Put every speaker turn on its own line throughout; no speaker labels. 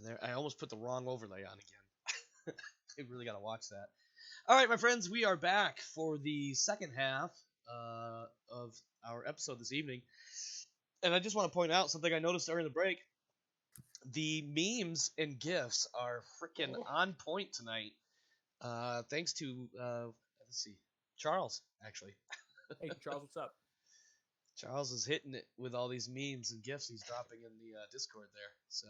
And there, I almost put the wrong overlay on again. I really gotta watch that. All right, my friends, we are back for the second half of our episode this evening, and I just want to point out something I noticed during the break. The memes and gifs are freaking on point tonight. Thanks to let's see, Charles actually.
Hey, Charles, what's up?
Charles is hitting it with all these memes and gifs he's dropping in the Discord there. So,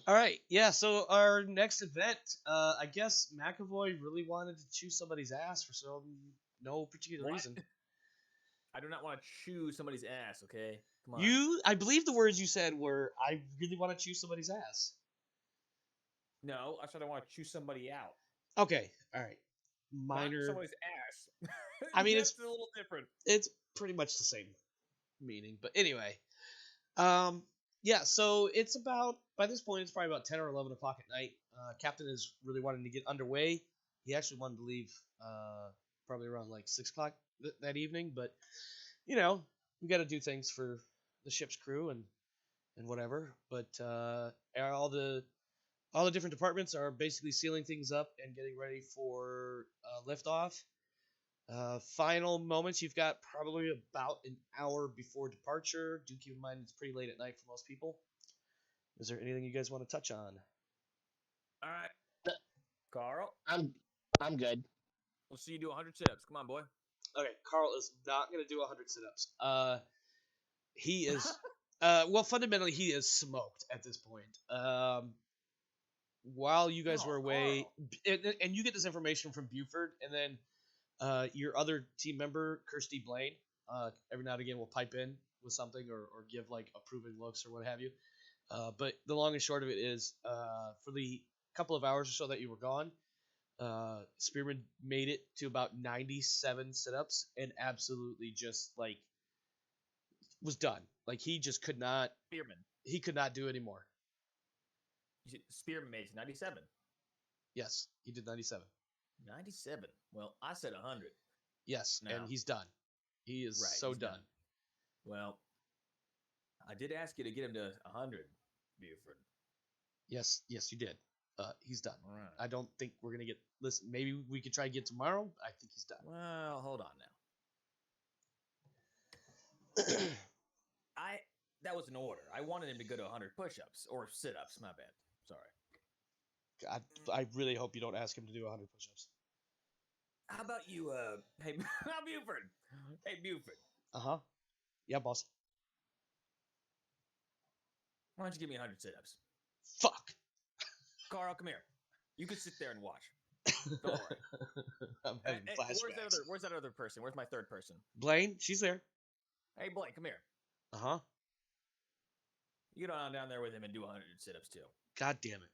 all right, yeah. So our next event, I guess McAvoy really wanted to chew somebody's ass for some no particular
What?
reason.
I do not want to chew somebody's ass, okay? Come on.
I believe the words you said were, "I really want to chew somebody's ass."
No, I said I want to chew somebody out.
Okay, all right. Minor.
Not somebody's ass.
I mean,
That's a little different.
it's pretty much the same meaning, but anyway. Yeah. So it's about by this point, it's probably about 10 or 11 o'clock at night. Captain is really wanting to get underway. He actually wanted to leave probably around like 6 o'clock that evening, but you know we got to do things for the ship's crew and whatever. But all the different departments are basically sealing things up and getting ready for liftoff. Final moments, you've got probably about an hour before departure. Do keep in mind it's pretty late at night for most people. Is there anything you guys want to touch on?
All right. Carl,
I'm good.
we'll see you do 100 sit-ups. Come on, boy.
Okay, Carl is not going to do 100 sit-ups. He is, well, fundamentally, he is smoked at this point. While you guys
No,
were away,
Carl.
and you get this information from Buford, and then your other team member, Kirsty Blaine, every now and again will pipe in with something or give like approving looks or what have you. But the long and short of it is, for the couple of hours or so that you were gone, Spearman made it to about 97 sit-ups and absolutely just like was done. Like he just could not.
Spearman.
He could not do anymore.
Spearman made it to 97.
Yes, he did 97.
97. Well, I said 100.
Yes,
No.
and he's done. He is
Right,
so
he's
done.
done. Well, I did ask you to get him to 100, Buford.
Yes, you did. He's done.
All right.
I don't think we're gonna get. Listen, maybe we could try to get tomorrow. I think he's done.
Well, hold on now. That was an order. I wanted him to go to 100 push-ups or sit-ups. My bad. Sorry.
God, I really hope you don't ask him to do 100 push-ups.
How about you, hey, Buford. Hey, Buford.
Uh-huh. Yeah, boss.
Why don't you give me 100 sit-ups?
Fuck.
Carl, come here. You can sit there and watch. Don't worry.
I'm having flashbacks.
Where's that other person? Where's my third person?
Blaine, she's there.
Hey, Blake, come here.
Uh-huh.
You get on down there with him and do 100 sit-ups, too.
God damn it.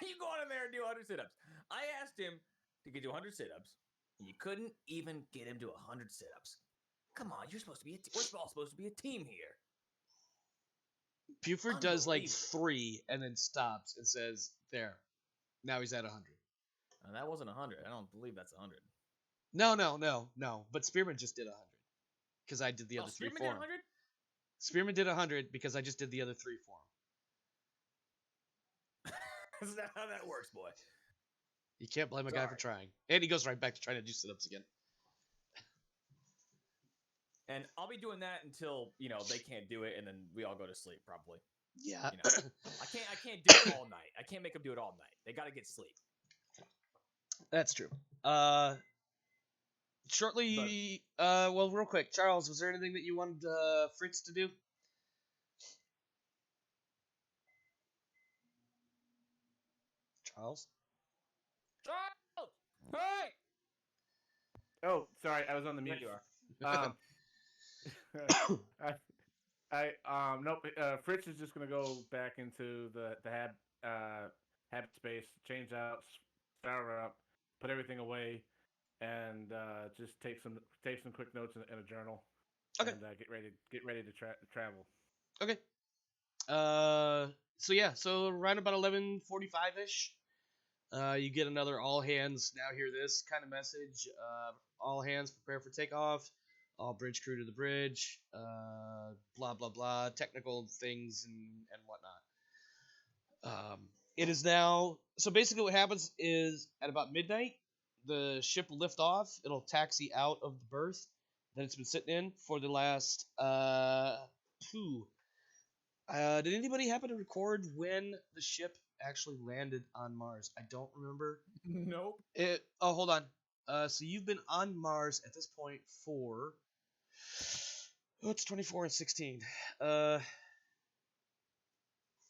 You go on in there and do 100 sit-ups. I asked him to get to 100 sit-ups, and you couldn't even get him to 100 sit-ups. Come on, you're supposed to be we're all supposed to be a team here.
Buford does like
Unbelievable.
3 and then stops and says, there. Now he's at 100.
That wasn't 100. I don't believe that's 100.
No. But Spearman just did 100. Because I did the other 3
Spearman
for
did
him.
100?
Spearman did 100 because I just did the other 3 for him.
That's not how that works, boy.
You can't blame a guy for trying. And he goes right back to trying to do sit-ups again.
And I'll be doing that until, they can't do it, and then we all go to sleep, probably.
Yeah.
I can't do it all night. I can't make them do it all night. They got to get sleep.
That's true. Shortly, well, real quick, Charles, was there anything that you wanted Fritz to do? Charles?
Charles! Hey!
Oh, sorry, I was on the mute.
There you are.
Nope. Fritz is just gonna go back into the habit space, change out, power up, put everything away, and just take some quick notes in a journal.
Okay.
And get ready to travel.
Okay. So around about 11:45ish, you get another all hands now hear this kind of message. All hands prepare for takeoff. All bridge crew to the bridge. Blah blah blah. Technical things and whatnot. It is now. So basically, what happens is at about midnight, the ship will lift off. It'll taxi out of the berth that it's been sitting in for the last two. Did anybody happen to record when the ship actually landed on Mars? I don't remember.
Nope.
Hold on. So you've been on Mars at this point for. Oh, it's 24 and 16.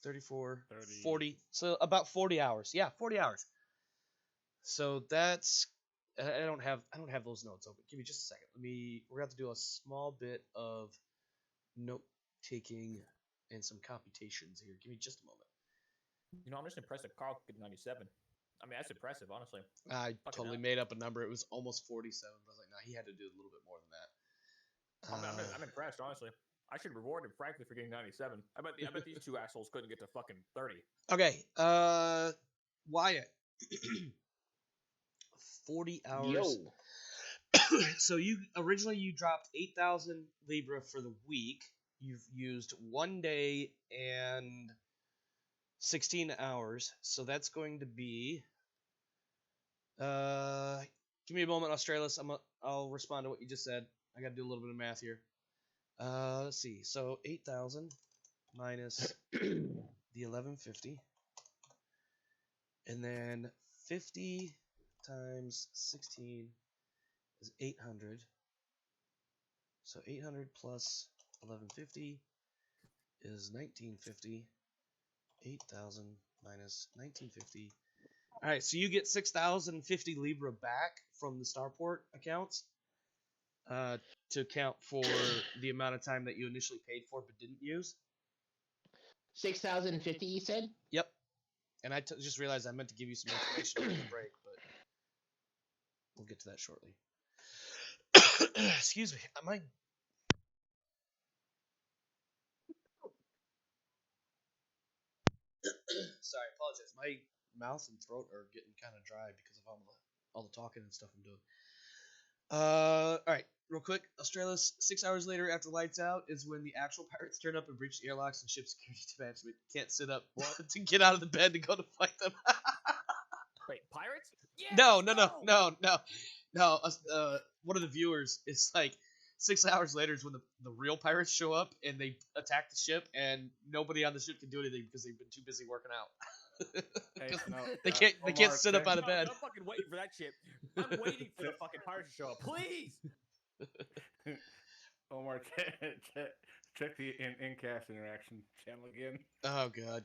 34, 40. So about 40 hours. Yeah, 40 hours. So that's. I don't have those notes open. Give me just a second. We're gonna have to do a small bit of note taking and some computations here. Give me just a moment.
You know, I'm just impressed that Carl could get 97. I mean, that's impressive, honestly.
I
Fucking
totally
hell.
made up a number. It was almost 47. I was like, nah, he had to do a little bit more than that.
I'm impressed, honestly. I should reward him, frankly, for getting 97. I bet these two assholes couldn't get to fucking 30.
Okay, Wyatt. 40 hours.
Yo.
So you dropped 8,000 Libra for the week. You've used 1 day and 16 hours. So that's going to be. Give me a moment, Australis. I'll respond to what you just said. I got to do a little bit of math here. Let's see. So 8,000 minus the 1150, and then 50 times 16 is 800. So 800 plus 1150 is 1950. 8,000 minus 1950. All right, so you get 6,050 Libra back from the Starport accounts to account for the amount of time that you initially paid for but didn't use.
6,050, you said?
Yep. And I just realized I meant to give you some information over the break, but we'll get to that shortly. Excuse me. Sorry, I apologize. My mouth and throat are getting kind of dry because of all the talking and stuff I'm doing. All right, real quick. Australis, 6 hours later after lights out is when the actual pirates turn up and breach the airlocks and ship security management can't sit up to get out of the bed to go to fight them.
Wait, pirates? Yeah.
No. One of the viewers is like 6 hours later is when the real pirates show up and they attack the ship and nobody on the ship can do anything because they've been too busy working out.
Hey, no,
They can't sit up
check-
out of bed.
I'm fucking waiting for that shit. I'm waiting for the fucking pirates to show up. Please.
Omar, check the in-cast interaction channel again.
Oh god.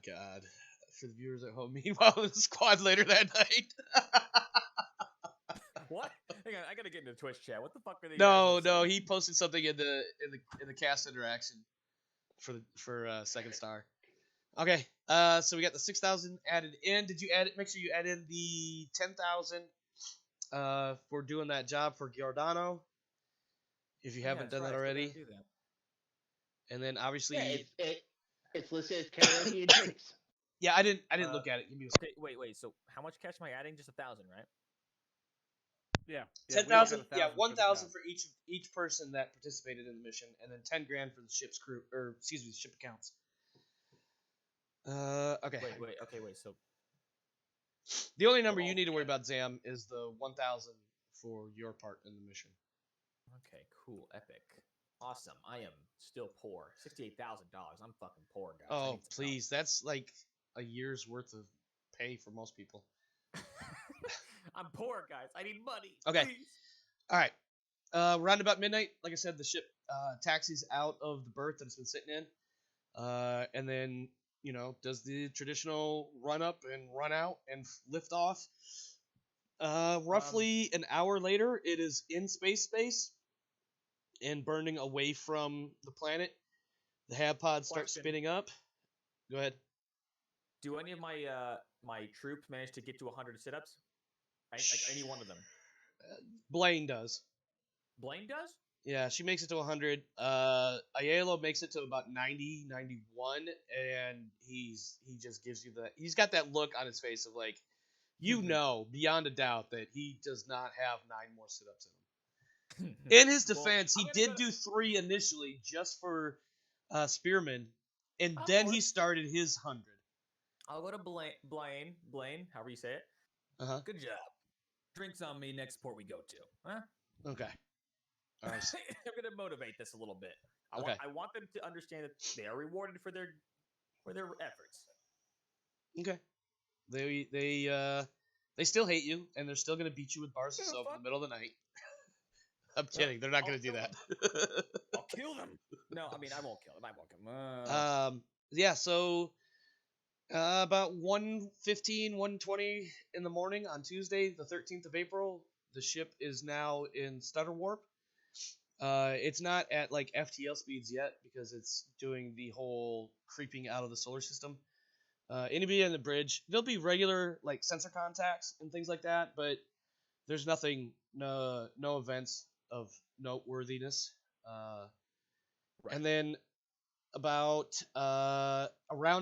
For the viewers at home, meanwhile in the squad later that night.
What? Hang on, I gotta get into Twitch chat. What the fuck are they?
No,
guys saying?
he posted something in the cast interaction for Second Star. Okay, so we got the 6,000 added in. Did you add it? Make sure you add in the 10,000 for doing that job for Giordano. If you haven't done that already.
Do that.
And then obviously,
Yeah, it's listed as karaoke and drinks.
yeah, I didn't look at it. Give me a
Okay, wait. So how much cash am I adding? Just 1,000, right?
Yeah.
10,000.
we
Yeah,
got
1,000 for each person that participated in the mission, and then 10 grand for the ship's crew, or excuse me, the ship accounts. Okay.
Wait. So
The only number you need to worry about, Zam, is the 1,000 for your part in the mission.
okay, cool, epic, awesome. I am still poor. $68,000. I'm fucking poor, guys. I
Oh,
need some
please. That's like a year's worth of pay for most people.
help. I'm poor, guys. I need money.
Okay.
Please.
All right. Around about midnight, like I said, the ship taxis out of the berth that it's been sitting in, and then does the traditional run up and run out and lift off. Roughly an hour later, it is in space and burning away from the planet. The hab pods start
Question.
spinning up. Go ahead.
Do any of my my troops manage to get to 100 sit-ups? Like any one of them.
Blaine does.
Blaine does?
Yeah, she makes it to 100. Aiello makes it to about 90, 91, and he just gives you that. He's got that look on his face of like, beyond a doubt that he does not have 9 more sit-ups in him. In his
Well,
defense,
I'm
he
gonna
did do 3 initially just for Spearman, and
Of
then he
course.
started his 100.
I'll go to Blaine, however you say it.
Uh-huh.
Good job. Drinks on me next port we go to. Huh?
Okay. All right.
I'm gonna motivate this a little bit.
Okay.
I want them to understand that they are rewarded for their efforts.
Okay. They still hate you, and they're still gonna beat you with bars of
Yeah,
soap in
fuck.
the middle of the night. I'm kidding. They're not gonna do that.
I'll kill them. No, I mean I won't kill them. I won't kill them.
Yeah. So about 1:15, 1:20 in the morning on Tuesday, the 13th of April, the ship is now in stutter warp. It's not at like FTL speeds yet because it's doing the whole creeping out of the solar system. Anybody on the bridge, there'll be regular like sensor contacts and things like that, but there's nothing, no events of noteworthiness.
Right.
And then around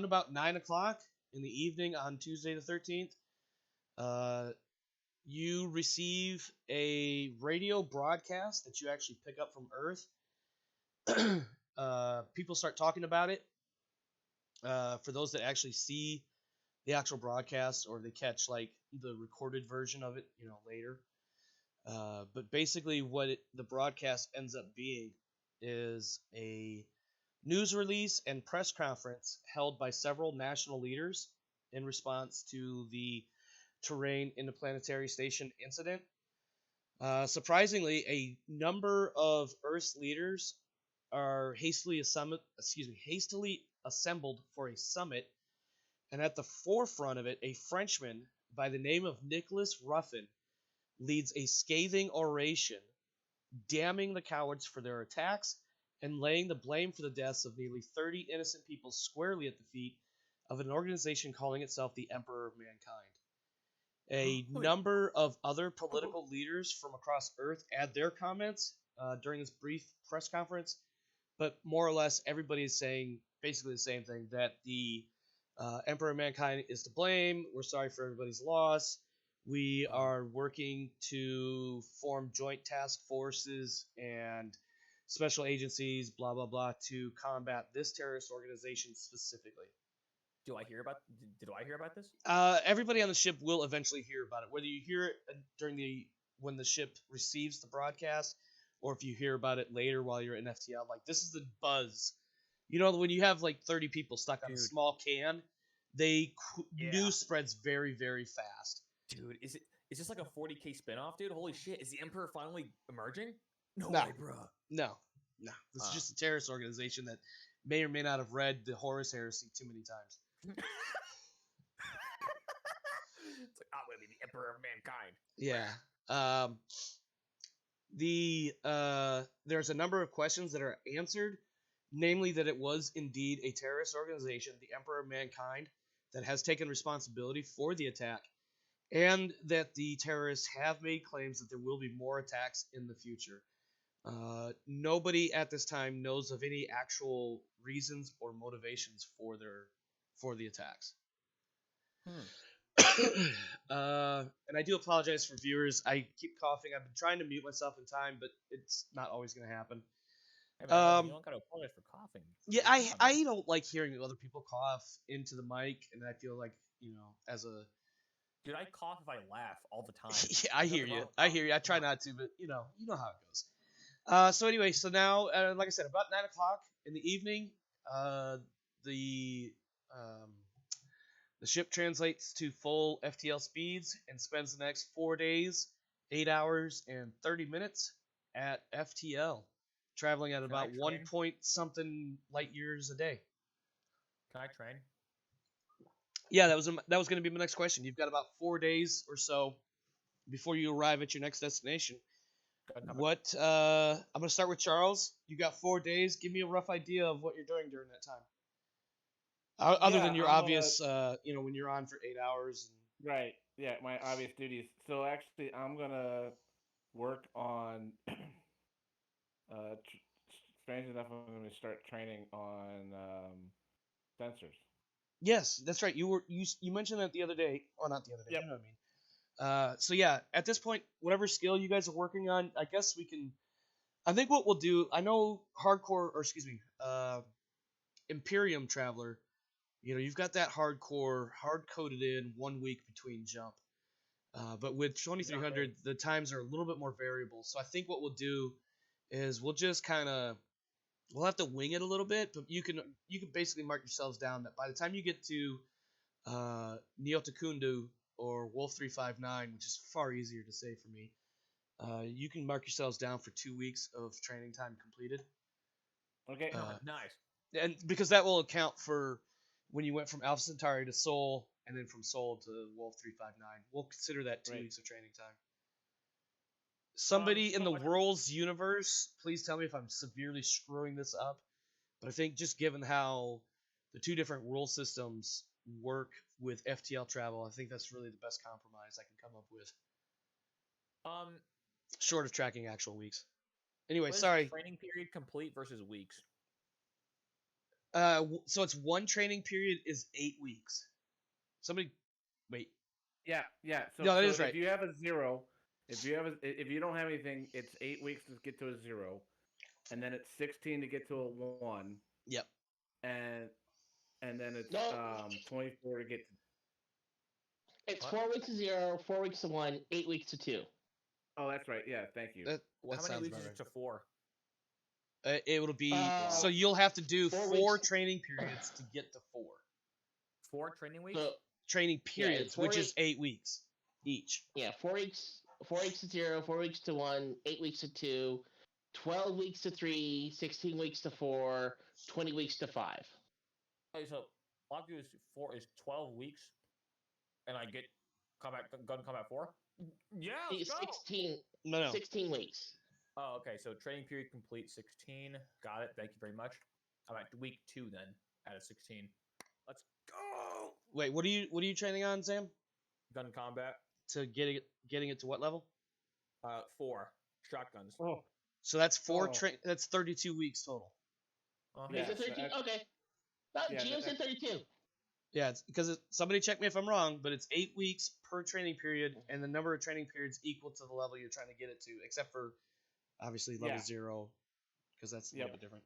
about 9 o'clock in the evening on Tuesday the 13th, you receive a radio broadcast that you actually pick up from Earth. People start talking about it. For those that actually see the actual broadcast or they catch like the recorded version of it, later. But basically, the broadcast ends up being is a news release and press conference held by several national leaders in response to the terrain interplanetary station incident. Surprisingly, a number of Earth's leaders are hastily assembled for a summit, and at the forefront of it, a Frenchman by the name of Nicholas Ruffin leads a scathing oration, damning the cowards for their attacks and laying the blame for the deaths of nearly 30 innocent people squarely at the feet of an organization calling itself the Emperor of Mankind. A number of other political leaders from across Earth add their comments during this brief press conference, but more or less everybody is saying basically the same thing, that the Emperor of Mankind is to blame. We're sorry for everybody's loss. We are working to form joint task forces and special agencies, blah, blah, blah, to combat this terrorist organization specifically.
Did I hear about this?
Everybody on the ship will eventually hear about it, whether you hear it when the ship receives the broadcast, or if you hear about it later while you're in FTL. Like, this is the buzz. When you have like 30 people stuck on a small can, news spreads very, very fast.
Dude, is this like a 40K spinoff, dude? Holy shit! Is the Emperor finally emerging? No
No.
way, bro.
No. This is just a terrorist organization that may or may not have read the Horus Heresy too many times.
It's like, I'm gonna be the Emperor of Mankind.
Yeah. There's a number of questions that are answered, namely that it was indeed a terrorist organization, the Emperor of Mankind, that has taken responsibility for the attack, and that the terrorists have made claims that there will be more attacks in the future. Nobody at this time knows of any actual reasons or motivations for the attacks. And I do apologize for viewers. I keep coughing. I've been trying to mute myself in time, but it's not always going to happen.
Hey, man, you don't gotta apologize for coughing.
Yeah, I don't like hearing other people cough into the mic, and I feel like, as a...
Dude, I cough if I laugh all the time.
Yeah, I hear you. I try not to, but you know how it goes. So anyway, so now, like I said, about 9 o'clock in the evening, the ship translates to full FTL speeds and spends the next 4 days, 8 hours, and 30 minutes at FTL, traveling at about 1 point something light years a day.
Can I train?
Yeah, that was going to be my next question. You've got about 4 days or so before you arrive at your next destination. I'm going to start with Charles. You got 4 days. Give me a rough idea of what you're doing during that time. Other than your obvious, when you're on for 8 hours.
Right. Yeah, my obvious duties. So actually, I'm gonna work on. Strange enough, I'm gonna start training on sensors.
Yes, that's right. You mentioned that the other day, or not the other day.
Yep.
You know what I mean. So yeah, at this point, whatever skill you guys are working on, I guess we can. I think what we'll do. I know Imperium Traveler. you've got that hardcore, hard-coded in 1 week between jump. But with 2300, the times are a little bit more variable. So I think what we'll do is we'll just we'll have to wing it a little bit, but you can basically mark yourselves down that by the time you get to Neotakundu or Wolf 359, which is far easier to say for me, you can mark yourselves down for 2 weeks of training time completed.
Okay.
Nice.
And because that will account for when you went from Alpha Centauri to Sol, and then from Sol to Wolf 359. We'll consider that 2
Right.
weeks of training time. Somebody in the
so-
world's universe, please tell me if I'm severely screwing this up. But I think just given how the two different rule systems work with FTL travel, I think that's really the best compromise I can come up with, short of tracking actual weeks. Anyway,
what is
sorry.
Training period complete versus weeks.
So it's one training period is 8 weeks. Somebody, wait.
Yeah. So,
No, that
so
is right.
if you have a 0, if you don't have anything, it's 8 weeks to get to a 0, and then it's 16 to get to a 1.
Yep.
And then it's
No.
24 to get to.
It's
What?
4 weeks to 0, 4 weeks to 1, 8 weeks to 2.
Oh, that's right. Yeah, thank you.
That
Well, how many
sounds
weeks
about
is
right.
it to 4?
It will be
Uh,
so you'll have to do
4
4
weeks.
training periods to get to 4
4 training weeks?
So
training
it's
periods,
4
which is
weeks.
8 weeks each.
Yeah, 4 weeks. 4 weeks to 0, 4 weeks to 1, 8 weeks to 2, 12 weeks to 3, 16 weeks to 4, 20 weeks to 5.
Okay, so Lock is 12 weeks, and I get gun combat 4? Yeah, let's go!
16,
No.
16 weeks.
Oh, okay, so training period complete 16. Got it, thank you very much. I'm at week 2 then, out of 16. Let's go!
Wait, what are you training on, Sam?
Gun combat,
To getting it to what level?
4. Shotguns.
Oh,
So that's 4
Oh.
that's 32 weeks total.
Yeah,
Is it
so
32?
that's-
Okay. No,
yeah,
Geo said 32.
Yeah, it's because somebody check me if I'm wrong, but it's 8 weeks per training period, and the number of training periods equal to the level you're trying to get it to, except for obviously level
Yeah.
0, because that's a
Yep.
little bit different.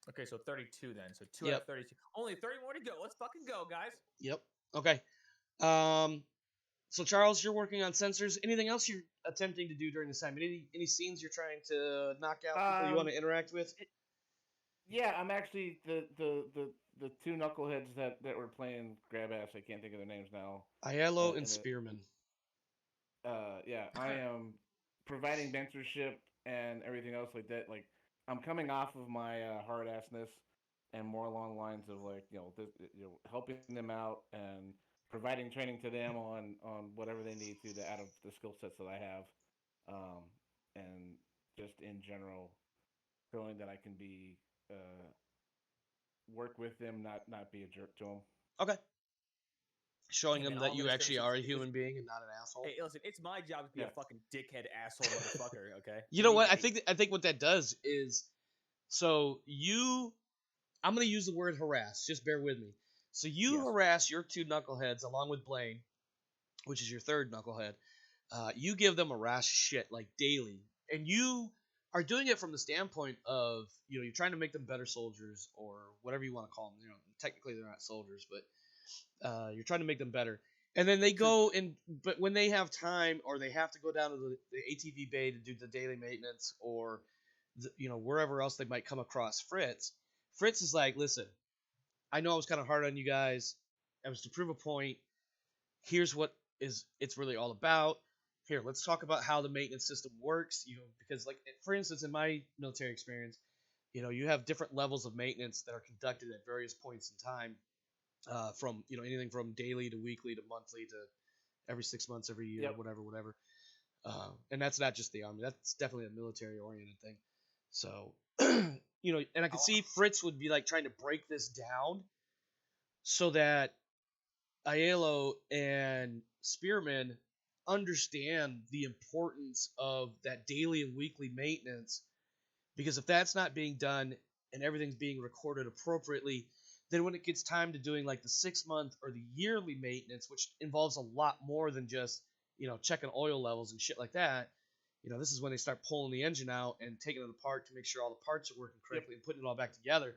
Okay, so 32 then. So 2
Yep.
out of 32. Only 30 more to go. Let's fucking go, guys.
Yep. Okay. So Charles, you're working on sensors. Anything else you're attempting to do during this time? Any scenes you're trying to knock out? People you want to interact with?
Yeah, I'm actually the 2 knuckleheads that were playing grab ass. I can't think of their names now.
Aiello and
and
Spearman.
Yeah, I am providing mentorship and everything else like that. Like, I'm coming off of my hard assness and more along the lines of like helping them out and providing training to them on whatever they need to out of the skill sets that I have, and just in general showing that I can be work with them, not be a jerk to them.
Okay. Showing
Hey, man,
them
all
that
I'm
you
gonna say
actually
is
are a
it's
human being and not an asshole.
Hey, listen, it's my job to be a
Yeah.
fucking dickhead asshole motherfucker, okay?
You know what? I
Hey,
think what that does is, so I'm gonna use the word harass. Just bear with me. So you
Yes.
harass your 2 knuckleheads along with Blaine, which is your 3rd knucklehead. You give them a rash of shit like daily, and you are doing it from the standpoint of you're trying to make them better soldiers or whatever you want to call them. Technically they're not soldiers, but you're trying to make them better. And then they go but when they have time or they have to go down to the ATV bay to do the daily maintenance or wherever else they might come across Fritz is like, listen, I know I was kind of hard on you guys. I was to prove a point. Here's what it's really all about. Here, let's talk about how the maintenance system works. Because like for instance, in my military experience, you have different levels of maintenance that are conducted at various points in time. From anything from daily to weekly to monthly to every 6 months, every year,
Yep.
whatever. And that's not just the army. That's definitely a military oriented thing. So and I could see Fritz would be like trying to break this down so that Aiello and Spearman understand the importance of that daily and weekly maintenance, because if that's not being done and everything's being recorded appropriately, then when it gets time to doing like the 6-month or the yearly maintenance, which involves a lot more than just checking oil levels and shit like that, this is when they start pulling the engine out and taking it apart to make sure all the parts are working correctly and putting it all back together.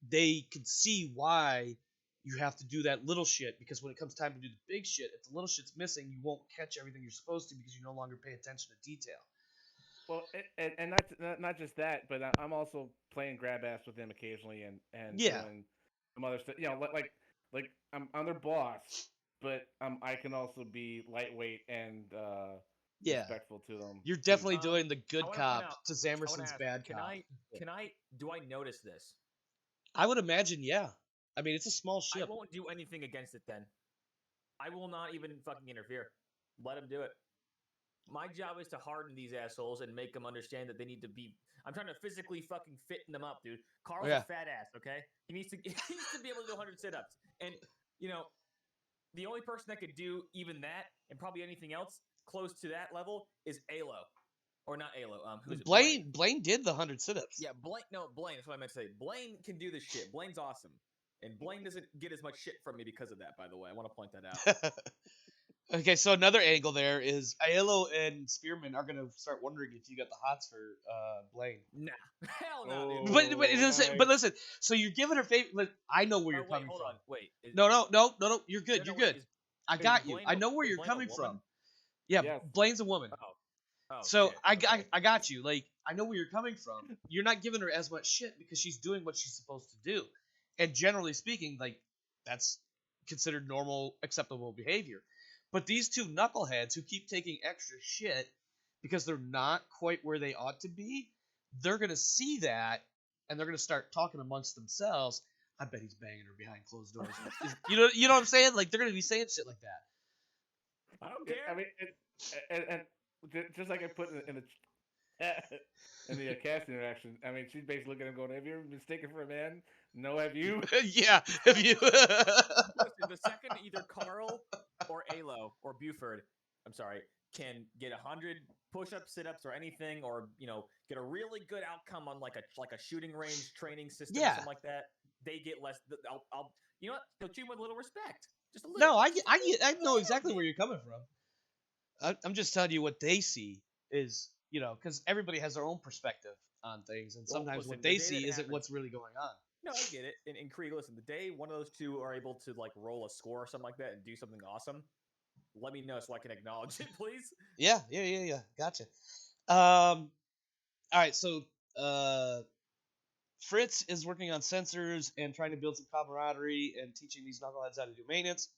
They could see why you have to do that little shit because when it comes time to do the big shit, if the little shit's missing, you won't catch everything you're supposed to because you no longer pay attention to detail.
Well, and not just that, but I'm also playing grab ass with them occasionally and
Yeah.
doing some other stuff. You know, like I'm their boss, but I can also be lightweight and
Yeah.
respectful to them.
You're definitely
Um,
doing the good
I wanna
cop
point out-
to
I wanna
Zamerson's
ask,
bad
can
cop.
do I notice this?
I would imagine, yeah. I mean, it's a small
I
ship.
won't do anything against it then. I will not even fucking interfere. Let them do it. My job is to harden these assholes and make them understand that they need to be. I'm trying to physically fucking fit them up, dude. Carl's
Yeah.
a fat ass, okay? He needs to be able to do 100 sit-ups. And you know, the only person that could do even that and probably anything else close to that level is Alo, or not Alo. Who's it?
Blaine did the 100 sit-ups.
Yeah, Blaine. No, Blaine. That's what I meant to say. Blaine can do this shit. Blaine's awesome, and Blaine doesn't get as much shit from me because of that. By the way, I want to point that out.
Okay, so another angle there is Aiello and Spearman are gonna start wondering if you got the hots for Blaine.
Nah, hell no, dude.
Oh.
But listen. So you're giving her favor. I know where
Oh,
you're coming
hold
from.
on. Wait.
No. You're good.
No,
You're
wait,
good. I
is
got you.
Blaine
I know where
is
you're
Blaine a
coming
woman?
from. Yeah,
Yes.
Blaine's a woman.
Oh,
So
shit.
I
Okay.
got you. Like I know where you're coming from. You're not giving her as much shit because she's doing what she's supposed to do, and generally speaking, like that's considered normal, acceptable behavior. But these two knuckleheads who keep taking extra shit because they're not quite where they ought to be, they're gonna see that and they're gonna start talking amongst themselves. I bet he's banging her behind closed doors. you know what I'm saying? Like they're gonna be saying shit like that.
I don't care.
I mean, and just like I put in the cast interaction, I mean, she's basically looking at him going, "Have you ever been mistaken for a man? No, have you?"
Yeah. Have you?
Listen, the second either Carl or Alo or Buford, I'm sorry, can get 100 push-ups, sit-ups, or anything, or get a really good outcome on like a shooting range training system or
Yeah.
something like that, they get less. I'll you know what? They'll treat them with a little respect. Just a little.
No, I know exactly where you're coming from. I'm just telling you what they see is, because everybody has their own perspective on things, and
Well,
sometimes
listen,
what
the
they
day
see
that
isn't
happens-
what's really going on.
No, I get it. And Krieg, listen, the day one of those two are able to like roll a score or something like that and do something awesome, let me know so I can acknowledge it, please.
Yeah. Gotcha. All right, so Fritz is working on sensors and trying to build some camaraderie and teaching these knuckleheads how to do maintenance.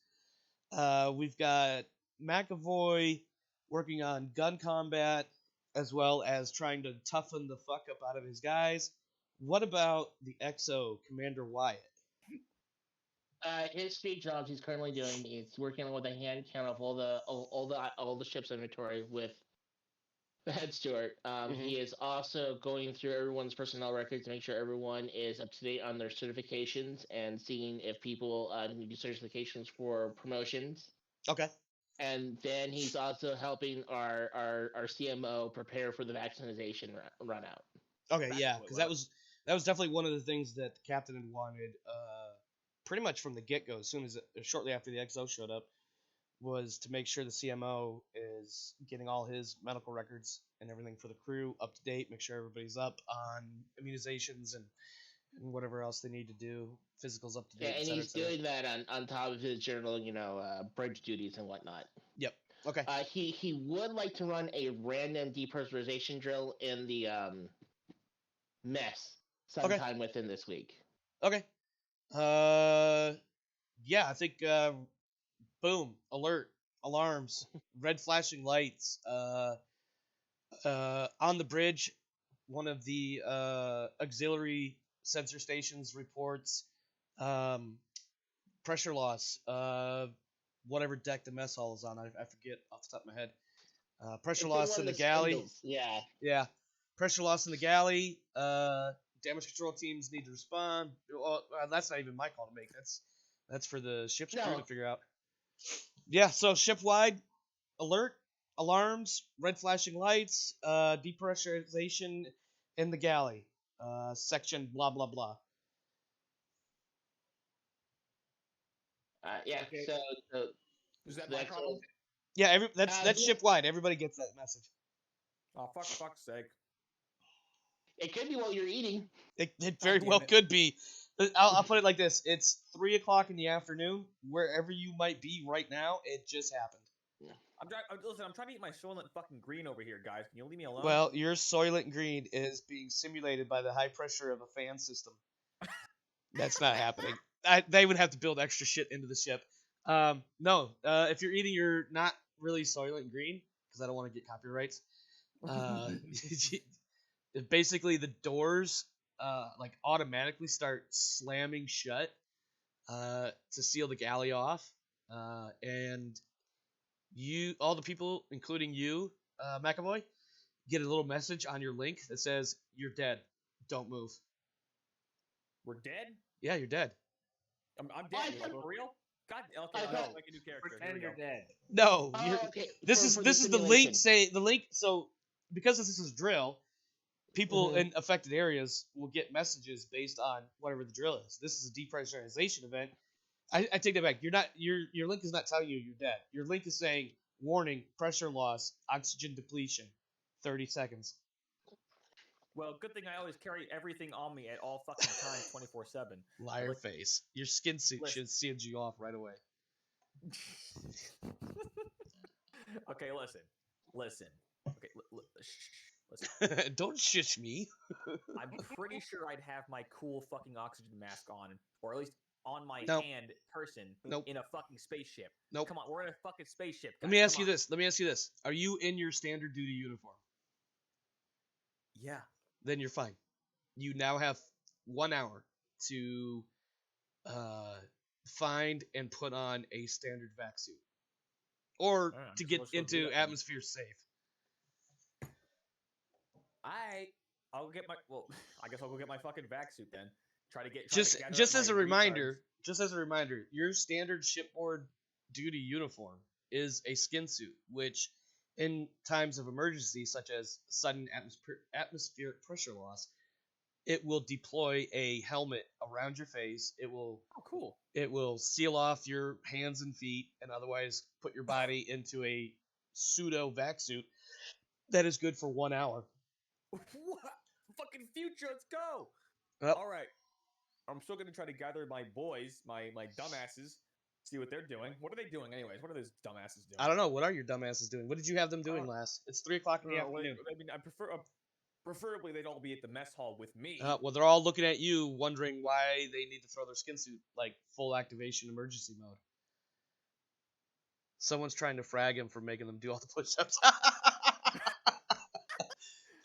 We've got McAvoy working on gun combat as well as trying to toughen the fuck up out of his guys. What about the XO, Commander Wyatt?
His three jobs he's currently doing is working with a hand count of all the ship's inventory with the head steward. He is also going through everyone's personnel records to make sure everyone is up to date on their certifications and seeing if people need to do certifications for promotions.
Okay.
And then he's also helping our CMO prepare for the vaccination run out.
Okay,
That's
yeah,
what
because
it
that was definitely one of the things that the captain had wanted, pretty much from the get go. As soon as shortly after the XO showed up, was to make sure the CMO is getting all his medical records and everything for the crew up to date. Make sure everybody's up on immunizations and whatever else they need to do. Physicals up to date.
Yeah, and
et cetera,
he's
et cetera.
doing that on top of his general, bridge duties and whatnot.
Yep. Okay.
He would like to run a random depressurization drill in the mess sometime within this week.
Okay. Yeah, I think boom, alert, alarms, red flashing lights. On the bridge, one of the auxiliary sensor stations reports pressure loss. Whatever deck the mess hall is on, I forget off the top of my head. Pressure
It's
loss
one
in
of
the galley.
spindles. Yeah.
Yeah, pressure loss in the galley. Damage control teams need to respond. Well, that's not even my call to make. That's for the ship's crew
No.
to figure out. Yeah, so ship-wide alert, alarms, red flashing lights, depressurization in the galley, section blah blah blah.
Yeah.
Okay.
So
Is that
the
my
XO
problem?
Yeah, that's
Yeah.
ship-wide. Everybody gets that message.
Oh, fuck's sake.
It could be what you're eating.
It very
damn
well
it.
could be. I'll put it like this: it's 3 o'clock in the afternoon, wherever you might be right now. It just happened.
Listen, I'm trying to eat my Soylent fucking green over here, guys. Can you leave me alone?
Well, your Soylent Green is being simulated by the high pressure of a fan system. That's not happening. They would have to build extra shit into the ship. No, if you're eating your not really Soylent Green, because I don't want to get copyrights. Basically, the doors like automatically start slamming shut to seal the galley off, and all the people, including you, McAvoy, get a little message on your link that says you're dead. Don't move.
We're dead?
Yeah, you're dead.
I'm dead. Like, for real? God, okay,
I
I'll make a new character. Here
Pretend
we
you're
go.
dead.
No,
Okay.
this
for
is
the
this is the link.
simulation.
The link. So because this is drill, people
Mhm.
in affected areas will get messages based on whatever the drill is. This is a depressurization event. I take that back. Your link is not telling you you're dead. Your link is saying warning, pressure loss, oxygen depletion, 30 seconds.
Well, good thing I always carry everything on me at all fucking times, 24/7.
Liar
Like-
face. Your skin suit
Listen.
should seal you off right away.
Okay, listen. Okay, listen.
Don't shush me.
I'm pretty sure I'd have my cool fucking oxygen mask on, or at least on my
Nope.
hand person
Nope.
in a fucking spaceship.
Nope.
Come on, we're in a fucking spaceship.
Let
Guys,
me ask
come
you
on.
this. Let me ask you this. Are you in your standard duty uniform?
Yeah.
Then you're fine. You now have 1 hour to find and put on a standard vac suit, or
Alright,
to
so
get
let's go do
into
that then.
atmosphere safe.
I'll get my I guess I'll go get my fucking vac suit then. Try to gather
Just
up
as a
my
reminder,
retards.
your standard shipboard duty uniform is a skin suit, which in times of emergency such as sudden atmospheric pressure loss, it will deploy a helmet around your face.
Oh, cool.
It will seal off your hands and feet and otherwise put your body into a pseudo vac suit that is good for 1 hour.
What? Fucking future, let's go.
Well,
All right. I'm still gonna try to gather my boys, my dumbasses, see what they're doing. What are they doing, anyways? What are those dumbasses doing?
I don't know. What are your dumbasses doing? What did you have them doing last? It's 3 o'clock in the afternoon.
I mean, I preferably they'd all be at the mess hall with me.
Well, they're all looking at you, wondering why they need to throw their skin suit like full activation emergency mode. Someone's trying to frag him for making them do all the push-ups.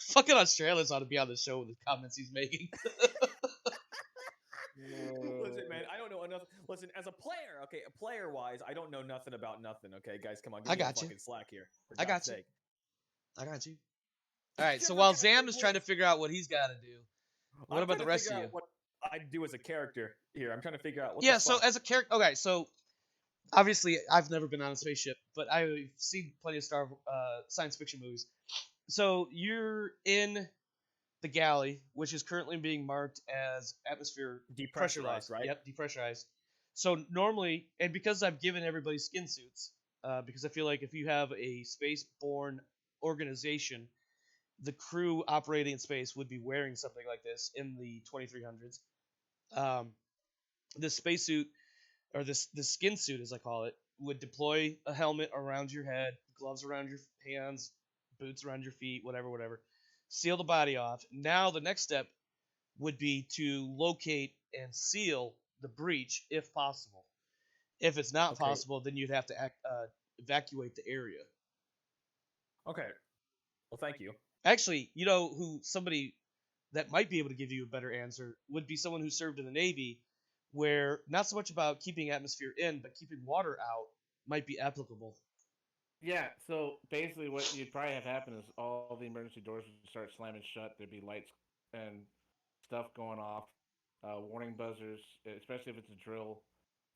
Fucking Australians ought to be on the show with the comments he's making.
Listen, man, I don't know enough. Listen, as a player, okay, player-wise, I don't know nothing about nothing. Okay, guys, come on, give
I
me
got
a
you.
fucking slack here. For
I got
God's
you.
sake.
I got you. All right, so
Never
while
got
Zam
the
is trying to
voice.
figure out what he's got to do, what
I'm
about
trying
the
to
rest
figure
of
out
you?
What I do as a character here? I'm trying to figure out. What
Yeah,
the
so
fuck.
as a character, okay, so obviously I've never been on a spaceship, but I've seen plenty of science fiction movies. So you're in the galley, which is currently being marked as atmosphere pressure loss,
Depressurized, right?
Yep, depressurized. So normally, and because I've given everybody skin suits, because I feel like if you have a space-borne organization, the crew operating in space would be wearing something like this in the 2300s. This spacesuit, or this skin suit as I call it, would deploy a helmet around your head, gloves around your hands, boots around your feet, whatever. Seal the body off. Now the next step would be to locate and seal the breach if possible. If it's not
Okay.
possible, then you'd have to evacuate the area.
Okay. Well, thank you.
Actually, you know who somebody that might be able to give you a better answer would be someone who served in the Navy, where not so much about keeping atmosphere in, but keeping water out might be applicable.
Yeah, so basically what you'd probably have happen is all the emergency doors would start slamming shut. There'd be lights and stuff going off, warning buzzers, especially if it's a drill.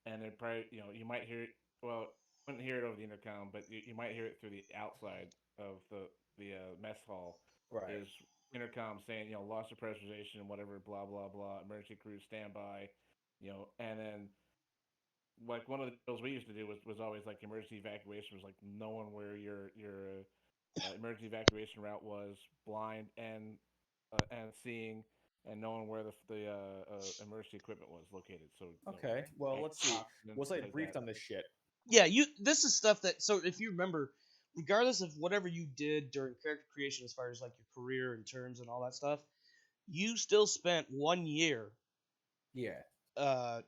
And they'd probably, you might hear it, well, you wouldn't hear it over the intercom, but you might hear it through the outside of the mess hall.
Right.
Is intercom saying, loss of pressurization, whatever, blah, blah, blah, emergency crews stand by, and then like one of the drills we used to do was always like emergency evacuation was like knowing where your emergency evacuation route was, blind and seeing, and knowing where the emergency equipment was located. So
Okay. Well, let's see.
oxygen,
Was
things
I
like
briefed
that.
on this shit?
Yeah, this is stuff that, so if you remember, regardless of whatever you did during character creation as far as like your career and terms and all that stuff, you still spent 1 year
Yeah.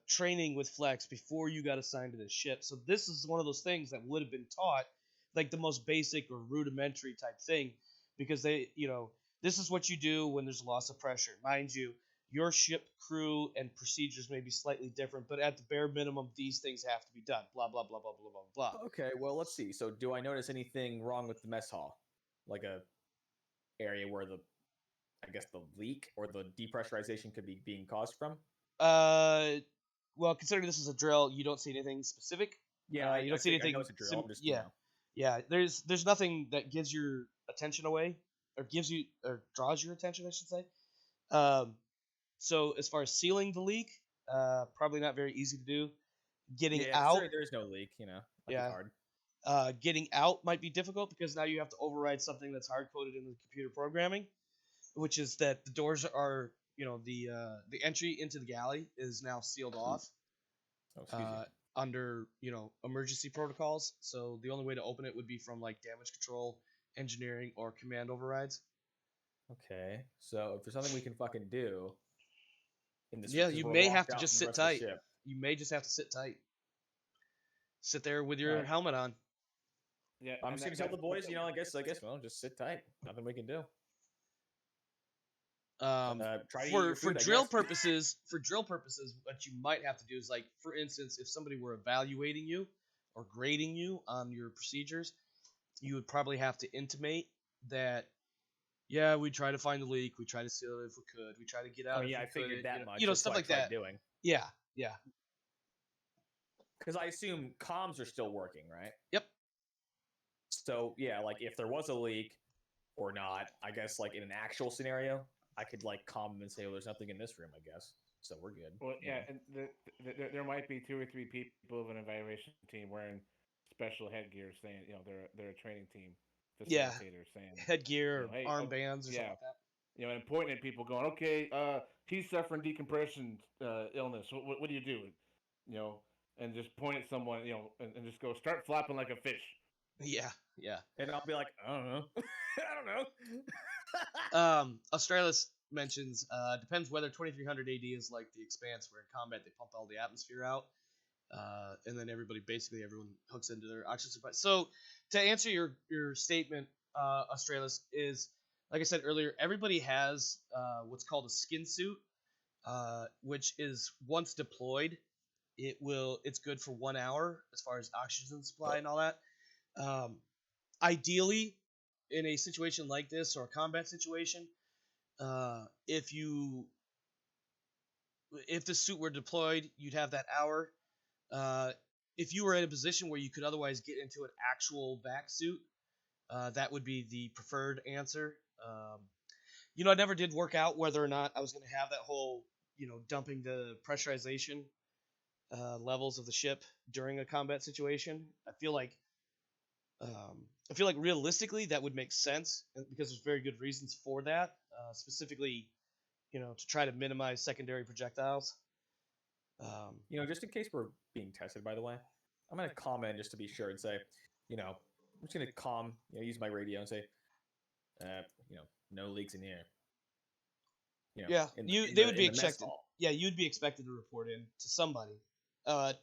training with Flex before you got assigned to this ship. So this is one of those things that would have been taught, like the most basic or rudimentary type thing, because this is what you do when there's loss of pressure. Mind you, your ship crew and procedures may be slightly different, but at the bare minimum, these things have to be done. Blah blah blah blah blah blah blah.
Okay. Well, let's see. So, do I notice anything wrong with the mess hall? Like a area where I guess the leak or the depressurization could be being caused from?
Well, considering this is a drill, you don't see anything specific.
Yeah,
you don't see anything.
I know it's a drill. I'm just,
yeah, yeah. There's nothing that gives your attention away, or draws your attention, I should say. So as far as sealing the leak, probably not very easy to do. Getting out,
there's no leak. Might be
Yeah.
hard.
Getting out might be difficult because now you have to override something that's hard coded in the computer programming, which is that the doors are, the entry into the galley is now sealed off
Oh, excuse me.
under emergency protocols. So the only way to open it would be from like damage control, engineering, or command overrides.
Okay, so if there's something we can fucking do in this,
Yeah,
since
you
we're
may
locked
have to
out
just
from the
sit
rest of the
tight.
ship.
You may just have to sit tight. Sit there with your
Right.
helmet on.
Yeah,
I'm
and
just gonna tell the boys, I guess, well, just sit tight. Nothing we can do. Try to eat your
For
food, I
drill
guess.
purposes, what you might have to do is, like, for instance, if somebody were evaluating you or grading you on your procedures, you would probably have to intimate that, yeah, we try to find the leak, we try to seal it if we could, we try to get out.
Oh
if
yeah,
we
I figured
could,
that much.
You know,
That's
stuff
what I
like
tried
that.
Doing.
Yeah, yeah,
Because I assume comms are still working, right?
yep.
So yeah, like if there was a leak or not, I guess like in an actual scenario, I could like calm them and say, "Oh, there's nothing in this room," I guess. So we're good.
Well, yeah, and there might be 2 or 3 people of an evaluation team wearing special headgear, saying they're a training team
Yeah.
facilitator, saying
Headgear,
hey,
armbands, or something
yeah.
like that.
And pointing at people, going, "Okay, he's suffering decompression illness. What do you do?" And just point at someone, and just go, "Start flopping like a fish."
Yeah, yeah.
And I'll be like, I don't know. I don't know.
Australis mentions depends whether 2300 AD is like the Expanse, where in combat they pump all the atmosphere out, and then everyone hooks into their oxygen supply. So to answer your statement, Australis, is like I said earlier, everybody has what's called a skin suit, which is once deployed, it's good for 1 hour as far as oxygen supply and all that. Ideally, in a situation like this or a combat situation, if the suit were deployed, you'd have that hour. If you were in a position where you could otherwise get into an actual vac suit, that would be the preferred answer. I never did work out whether or not I was going to have that whole, dumping the pressurization levels of the ship during a combat situation. I feel like realistically that would make sense because there's very good reasons for that. Specifically, to try to minimize secondary projectiles.
Just in case we're being tested, by the way, I'm gonna comment just to be sure and say, I'm just gonna use my radio and say, no leaks in here.
They would be expected. Yeah, you'd be expected to report in to somebody.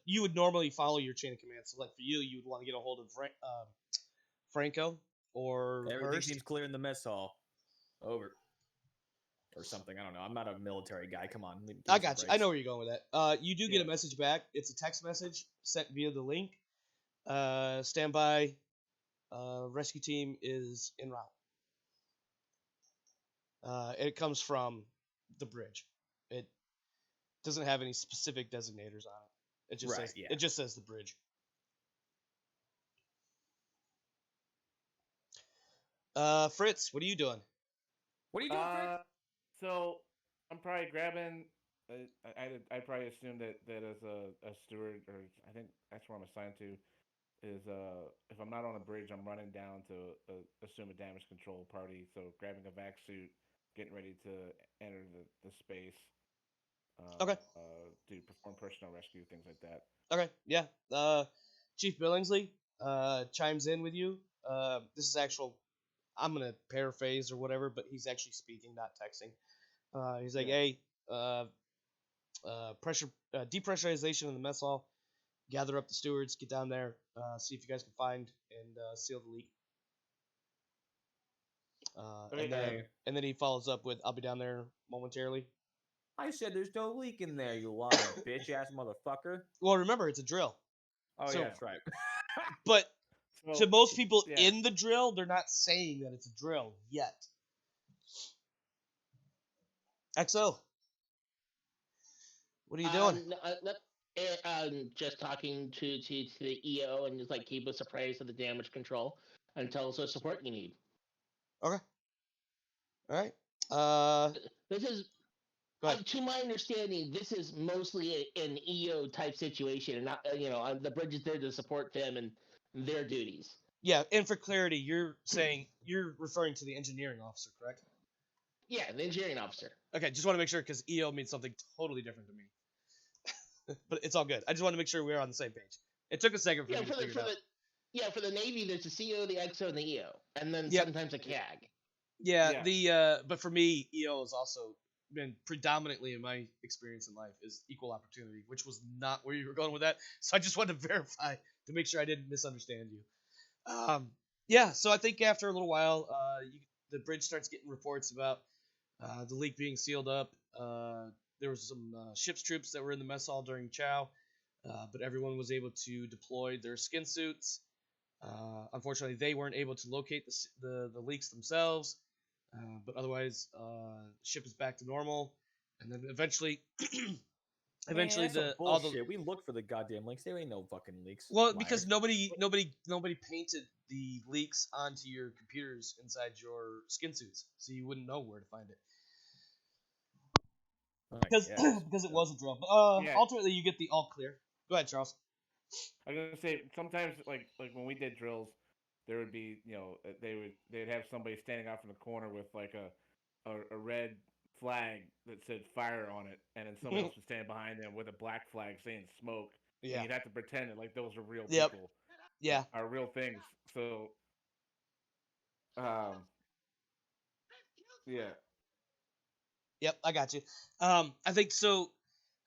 You would normally follow your chain of command. So, like for you would want to get a hold of Franco or
everything
Hurst.
seems clear in the mess hall. Over. Or something. I don't know. I'm not a military guy. Come on.
I got you. I know where you're going with that. You do get a message back. It's a text message sent via the link. Stand by. Rescue team is en route. It comes from the bridge. It doesn't have any specific designators on it. It just says the bridge. Fritz, what are you doing?
What are you doing, Fritz?
So I'm probably grabbing. I probably assume that as a steward, or I think that's where I'm assigned to, is if I'm not on a bridge, I'm running down to assume a damage control party. So grabbing a vac suit getting ready to enter the space.
Okay.
To perform personnel rescue, things like that.
Okay, yeah. Chief Billingsley chimes in with you. This is actual. I'm gonna paraphrase or whatever, but he's actually speaking, not texting. He's like,
Yeah.
"Hey, pressure, depressurization in the mess hall. Gather up the stewards, get down there, see if you guys can find and seal the leak."
Okay.
And then he follows up with, "I'll be down there momentarily."
I said there's no leak in there, you lying bitch ass motherfucker.
Well, remember it's a drill,
Oh
So-
yeah, that's right.
but
So,
to most people
yeah.
in the drill, they're not saying that it's a drill yet. XO, what are you doing?
Just talking to the EO and just like keep us appraised of the damage control and tell us what support you need.
Okay. All right.
This is,
Go ahead.
to my understanding, this is mostly an EO type situation, and not the bridge is there to support them and their duties.
Yeah, and for clarity, you're referring to the engineering officer, correct?
Yeah, the engineering officer.
Okay, just want to make sure because EO means something totally different to me. But it's all good. I just want to make sure we're on the same page. It took a second for
Yeah,
me to figure it out.
for the Navy, there's the CO, the XO, and the EO, and then
Yep.
sometimes a CAG.
Yeah,
Yeah.
but for me, EO has also been predominantly in my experience in life is equal opportunity, which was not where you were going with that. So I just wanted to verify to make sure I didn't misunderstand you. Yeah, so I think after a little while, the bridge starts getting reports about the leak being sealed up. There was some ship's troops that were in the mess hall during chow, but everyone was able to deploy their skin suits. Unfortunately, they weren't able to locate the leaks themselves, but otherwise, the ship is back to normal. And then eventually,
Man, that's some
all the
bullshit. We looked for the goddamn leaks. There ain't no fucking leaks.
well, because
Liars.
nobody painted the leaks onto your computers inside your skin suits, so you wouldn't know where to find it. Because because it was a drill. But
Yeah.
ultimately, you get the all clear. Go ahead, Charles.
I was gonna say sometimes like when we did drills, there would be they'd have somebody standing off in the corner with like a red flag that said fire on it, and then somebody else would stand behind them with a black flag saying smoke. And
Yeah.
you'd have to pretend that like those are real
Yep.
people,
Yeah.
are real things. So, yeah,
Yep. I got you. I think so.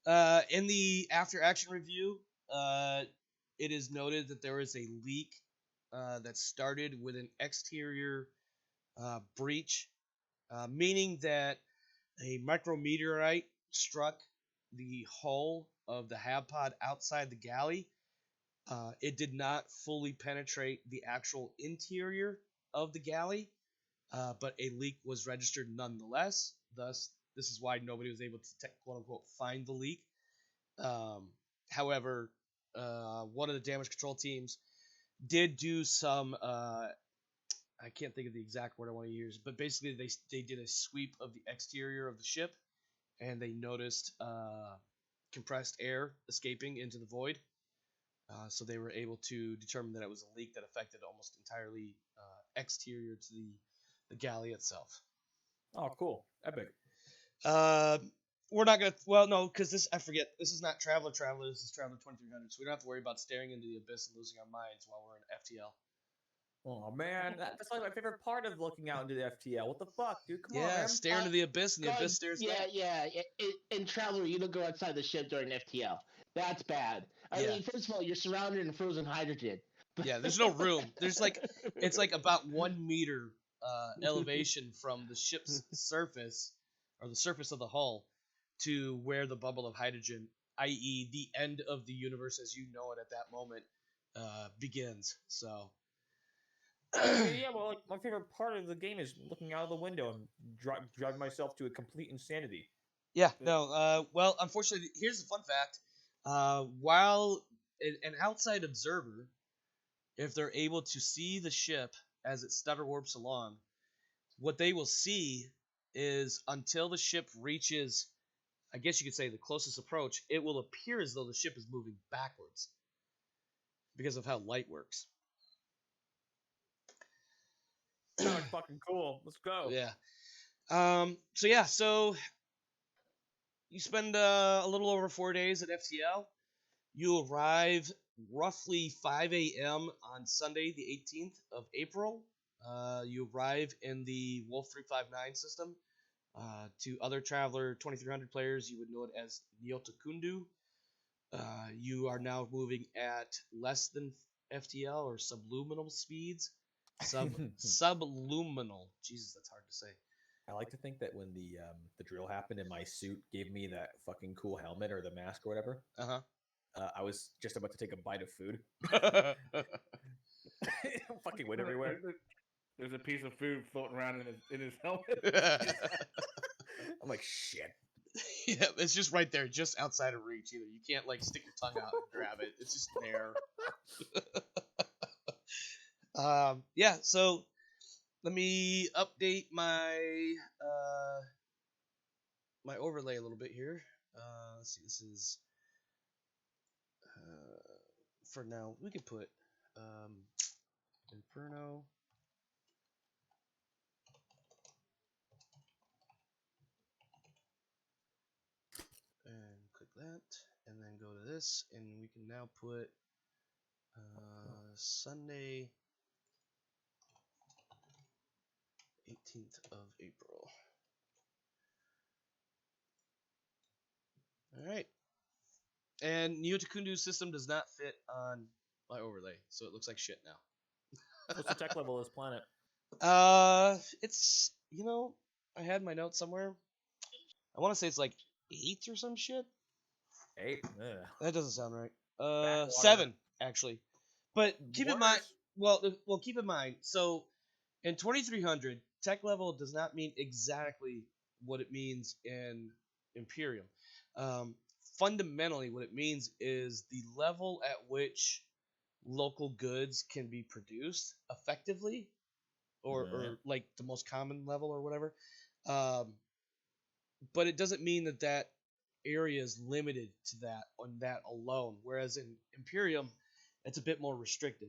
In the after action review, it is noted that there was a leak that started with an exterior breach, meaning that a micrometeorite struck the hull of the hab pod outside the galley. It did not fully penetrate the actual interior of the galley, but a leak was registered nonetheless. Thus, this is why nobody was able to quote unquote find the leak. However, one of the damage control teams did do some. I can't think of the exact word I want to use, but basically they did a sweep of the exterior of the ship, and they noticed compressed air escaping into the void. So they were able to determine that it was a leak that affected almost entirely exterior to the galley itself.
Oh, cool. Epic.
We're not gonna. Well, no, because I forget. This is not Traveler. This is Traveler 2300. So we don't have to worry about staring into the abyss and losing our minds while we're in FTL.
Oh man, that's like my favorite part of looking out into the FTL. What the fuck, dude? Come on,
Yeah,
man.
stare into the abyss and the abyss stares back.
Yeah. In Traveler, you don't go outside the ship during FTL. That's bad. I
Yeah.
mean, first of all, you're surrounded in frozen hydrogen.
Yeah, there's no room. There's it's like about 1 meter elevation from the ship's surface or the surface of the hull to where the bubble of hydrogen, i.e., the end of the universe as you know it at that moment, begins. So.
Yeah, well, like my favorite part of the game is looking out of the window and driving myself to a complete insanity.
Yeah, no. Well, unfortunately, here's the fun fact. While an outside observer, if they're able to see the ship as it stutter warps along, what they will see is until the ship reaches, I guess you could say, the closest approach, it will appear as though the ship is moving backwards because of how light works.
Sounds fucking cool. Let's go.
Yeah. So yeah, so you spend a little over 4 days at FTL. You arrive roughly 5 a.m. on Sunday, the 18th of April. You arrive in the Wolf 359 system. To other Traveler 2300 players, you would know it as Nyotakundu. You are now moving at less than FTL or subluminal speeds. Subluminal. Jesus, that's hard to say.
I like to think that when the drill happened and my suit gave me that fucking cool helmet or the mask or whatever,
Uh
I was just about to take a bite of food.
huh.
Fucking went everywhere.
There's a piece of food floating around in his helmet.
I'm like, shit.
Yeah, it's just right there, just outside of reach. Either you can't like stick your tongue out and grab it. It's just there. Yeah. So let me update my my overlay a little bit here. Let's see. This is for now. We could put Inferno. And click that, and then go to this, and we can now put Sunday, 18th of April. All right. And Nyotakundu's system does not fit on my overlay, so it looks like shit now.
What's the tech level of this planet?
It's I had my notes somewhere. I want to say it's like 8 or some shit.
8? Ugh.
That doesn't sound right.
Backwater.
7 actually. But keep in mind,
Worse.
well, keep in mind. So in 2300, tech level does not mean exactly what it means in Imperium. Fundamentally, what it means is the level at which local goods can be produced effectively, or like the most common level or whatever. But it doesn't mean that area is limited to that on that alone. Whereas in Imperium, it's a bit more restrictive.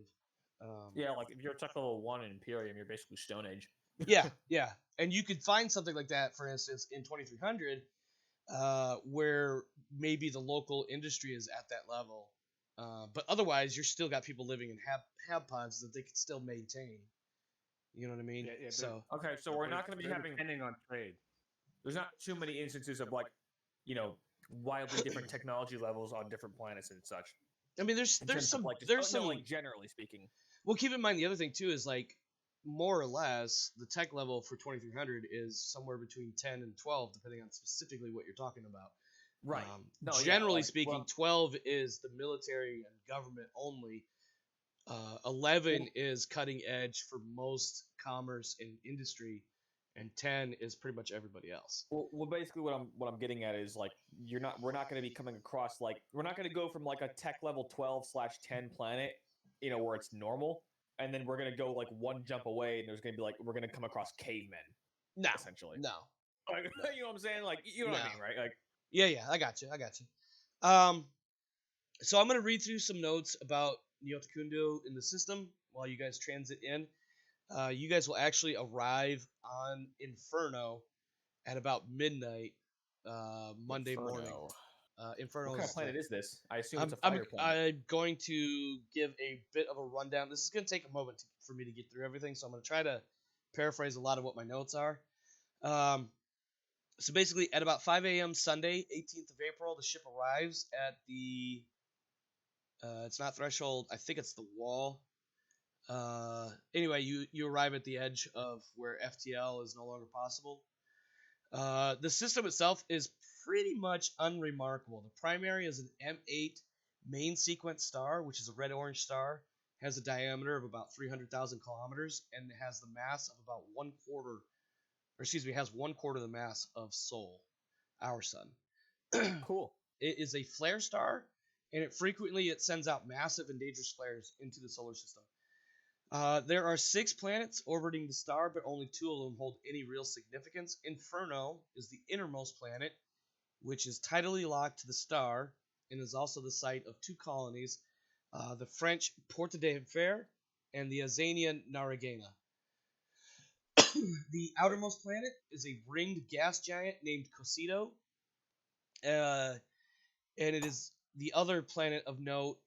Yeah, like if you're tech level 1 in Imperium, you're basically Stone Age.
Yeah, and you could find something like that, for instance, in 2300, where maybe the local industry is at that level, but otherwise you're still got people living in hab pods that they could still maintain. You know what I mean?
Yeah,
so
Okay, so we're not going to be
they're
having.
depending on trade.
There's not too many instances of like, wildly different technology levels on different planets and such.
I mean, there's
In terms of,
some
like, just-
there's
no,
some.
like generally speaking.
Well, keep in mind the other thing too is like more or less the tech level for 2300 is somewhere between 10 and 12, depending on specifically what you're talking about.
Right. No, yeah,
Generally
like,
speaking,
well-
12 is the military and government only. 11 is cutting edge for most commerce and industry, and 10 is pretty much everybody else.
Well, basically, what I'm getting at is like we're not going to be coming across like we're not going to go from like a tech level 12/10 planet, where it's normal, and then we're going to go like one jump away, and there's going to be like we're going to come across cavemen.
No,
essentially.
no.
Like, you know what I'm saying? Like, you know what I mean, right? Like,
yeah, I got you. So I'm gonna read through some notes about Nyotakundu in the system while you guys transit in. You guys will actually arrive on Inferno at about midnight Monday morning. Inferno.
what kind of planet is this? I assume
I'm,
it's a fighter planet.
I'm going to give a bit of a rundown. This is going to take a moment for me to get through everything, so I'm going to try to paraphrase a lot of what my notes are. So basically, at about 5 a.m. Sunday, 18th of April, the ship arrives at the... it's not threshold. I think it's the wall. Anyway, you arrive at the edge of where FTL is no longer possible. The system itself is pretty much unremarkable. The primary is an M8 main sequence star, which is a red-orange star, has a diameter of about 300,000 kilometers, and it has the mass of about has 1/4 the mass of Sol, our sun.
Cool.
It is a flare star, and it sends out massive and dangerous flares into the solar system. There are 6 planets orbiting the star, but only 2 of them hold any real significance. Inferno is the innermost planet, which is tidally locked to the star, and is also the site of 2 colonies, the French Porte d'Enfer and the Azanian Naragana. The outermost planet is a ringed gas giant named Cosito, and it is the other planet of note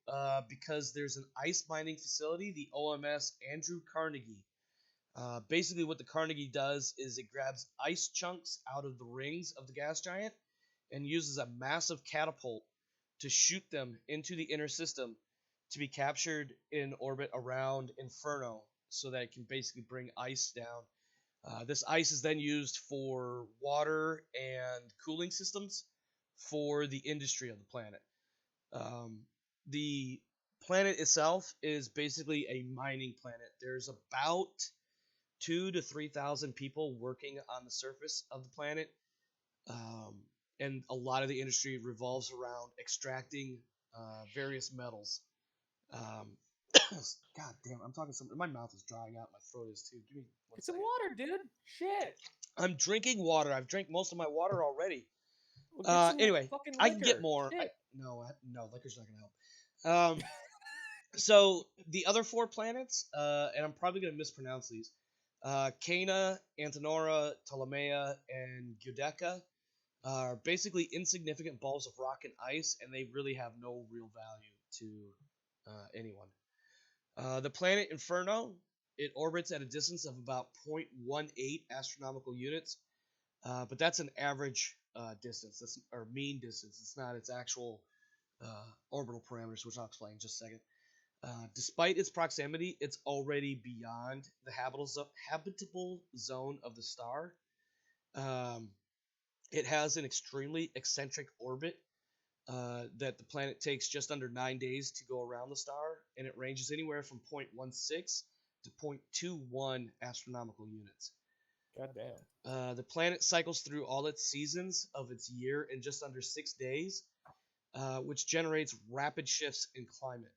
because there's an ice mining facility, the OMS Andrew Carnegie. Basically, what the Carnegie does is it grabs ice chunks out of the rings of the gas giant and uses a massive catapult to shoot them into the inner system to be captured in orbit around Inferno so that it can basically bring ice down. This ice is then used for water and cooling systems for the industry of the planet. The planet itself is basically a mining planet. There's about 2 to 3,000 people working on the surface of the planet, and a lot of the industry revolves around extracting various metals. God damn, I'm talking something. My mouth is drying out. My throat is too. Give me one
Get some
second.
water, dude. Shit.
I'm drinking water. I've drank most of my water already.
Well, get some
Anyway,
fucking
I can get
liquor.
more.
Shit.
No, liquor's not gonna help. So the other 4 planets, and I'm probably gonna mispronounce these, Cana, Antinora, Ptolemea, and Giudecca, are basically insignificant balls of rock and ice, and they really have no real value to anyone. The planet Inferno, it orbits at a distance of about 0.18 astronomical units, but that's an average distance, or mean distance. It's not its actual orbital parameters, which I'll explain in just a second. Despite its proximity, it's already beyond the habitable zone of the star. It has an extremely eccentric orbit that the planet takes just under 9 days to go around the star, and it ranges anywhere from 0.16 to 0.21 astronomical units.
God damn.
The planet cycles through all its seasons of its year in just under 6 days, which generates rapid shifts in climate.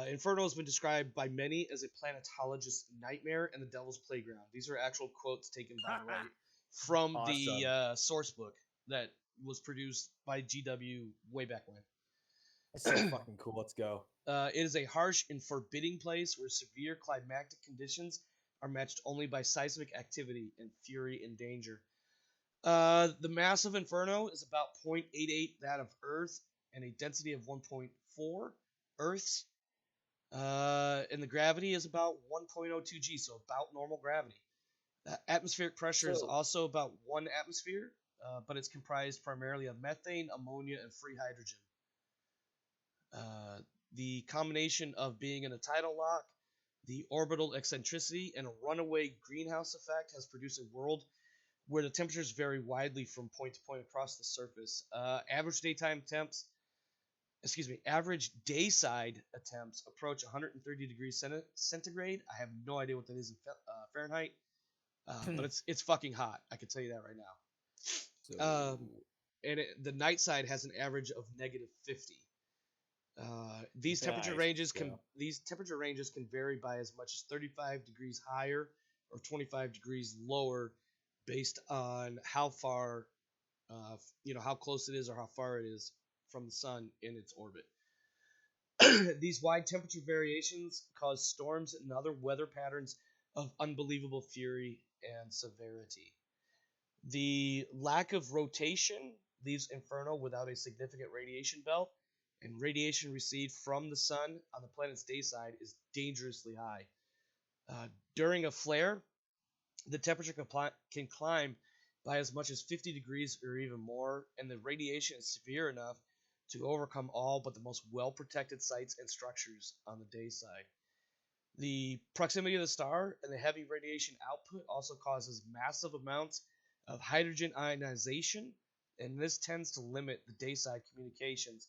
Inferno has been described by many as a planetologist's nightmare and the devil's playground. These are actual quotes taken by the way from the source book that was produced by GW way back when.
That's so fucking cool. Let's go.
It is a harsh and forbidding place where severe climatic conditions are matched only by seismic activity and fury and danger. The mass of Inferno is about 0.88 that of Earth and a density of 1.4 Earth's. And the gravity is about 1.02 G, so about normal gravity. Atmospheric pressure is also about 1 atmosphere, but it's comprised primarily of methane, ammonia, and free hydrogen. The combination of being in a tidal lock, the orbital eccentricity, and a runaway greenhouse effect has produced a world where the temperatures vary widely from point to point across the surface. Average dayside attempts approach 130 degrees centigrade. I have no idea what that is in Fahrenheit, but it's fucking hot. I can tell you that right now. And the night side has an average of -50. These temperature ranges can vary by as much as 35 degrees higher or 25 degrees lower, based on how far, how close it is or how far it is from the sun in its orbit. These wide temperature variations cause storms and other weather patterns of unbelievable fury and severity. The lack of rotation leaves Inferno without a significant radiation belt, and radiation received from the sun on the planet's day side is dangerously high. During a flare, the temperature can climb by as much as 50 degrees or even more, and the radiation is severe enough to overcome all but the most well-protected sites and structures on the day side. The proximity of the star and the heavy radiation output also causes massive amounts of hydrogen ionization, and this tends to limit the dayside communications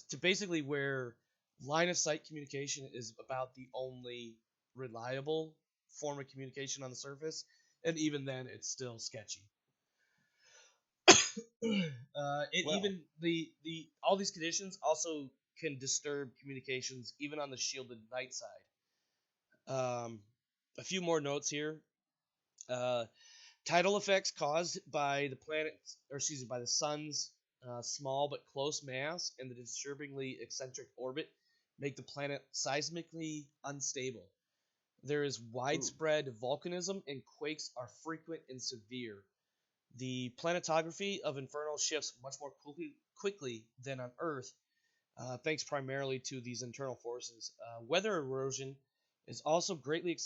to basically where line-of-sight communication is about the only reliable form of communication on the surface, and even then, it's still sketchy. All these conditions also can disturb communications even on the shielded night side. A few more notes here. Tidal effects caused by the sun's small but close mass and the disturbingly eccentric orbit make the planet seismically unstable. There is widespread volcanism, and quakes are frequent and severe. The planetography of Inferno shifts much more quickly than on Earth, thanks primarily to these internal forces. Weather erosion is also greatly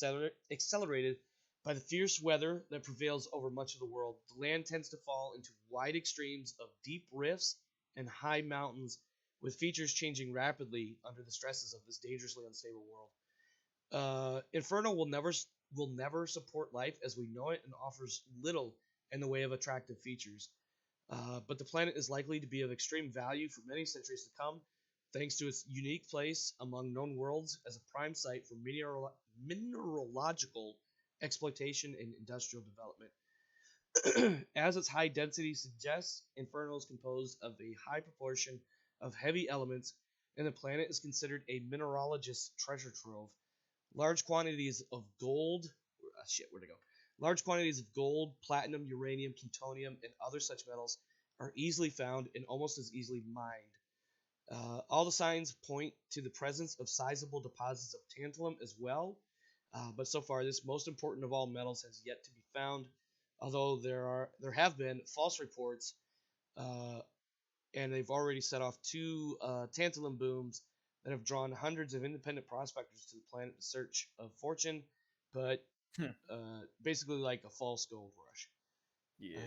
accelerated by the fierce weather that prevails over much of the world. The land tends to fall into wide extremes of deep rifts and high mountains, with features changing rapidly under the stresses of this dangerously unstable world. Inferno will never support life as we know it and offers little in the way of attractive features. But the planet is likely to be of extreme value for many centuries to come, thanks to its unique place among known worlds as a prime site for mineralogical exploitation and industrial development. As its high density suggests, Inferno is composed of a high proportion of heavy elements, and the planet is considered a mineralogist's treasure trove. Large quantities of gold, where'd it go? Large quantities of gold, platinum, uranium, plutonium, and other such metals are easily found and almost as easily mined. All the signs point to the presence of sizable deposits of tantalum as well, but so far this most important of all metals has yet to be found. Although there have been false reports, and they've already set off 2 tantalum booms that have drawn hundreds of independent prospectors to the planet in search of fortune, but basically like a false gold rush.
Yeah.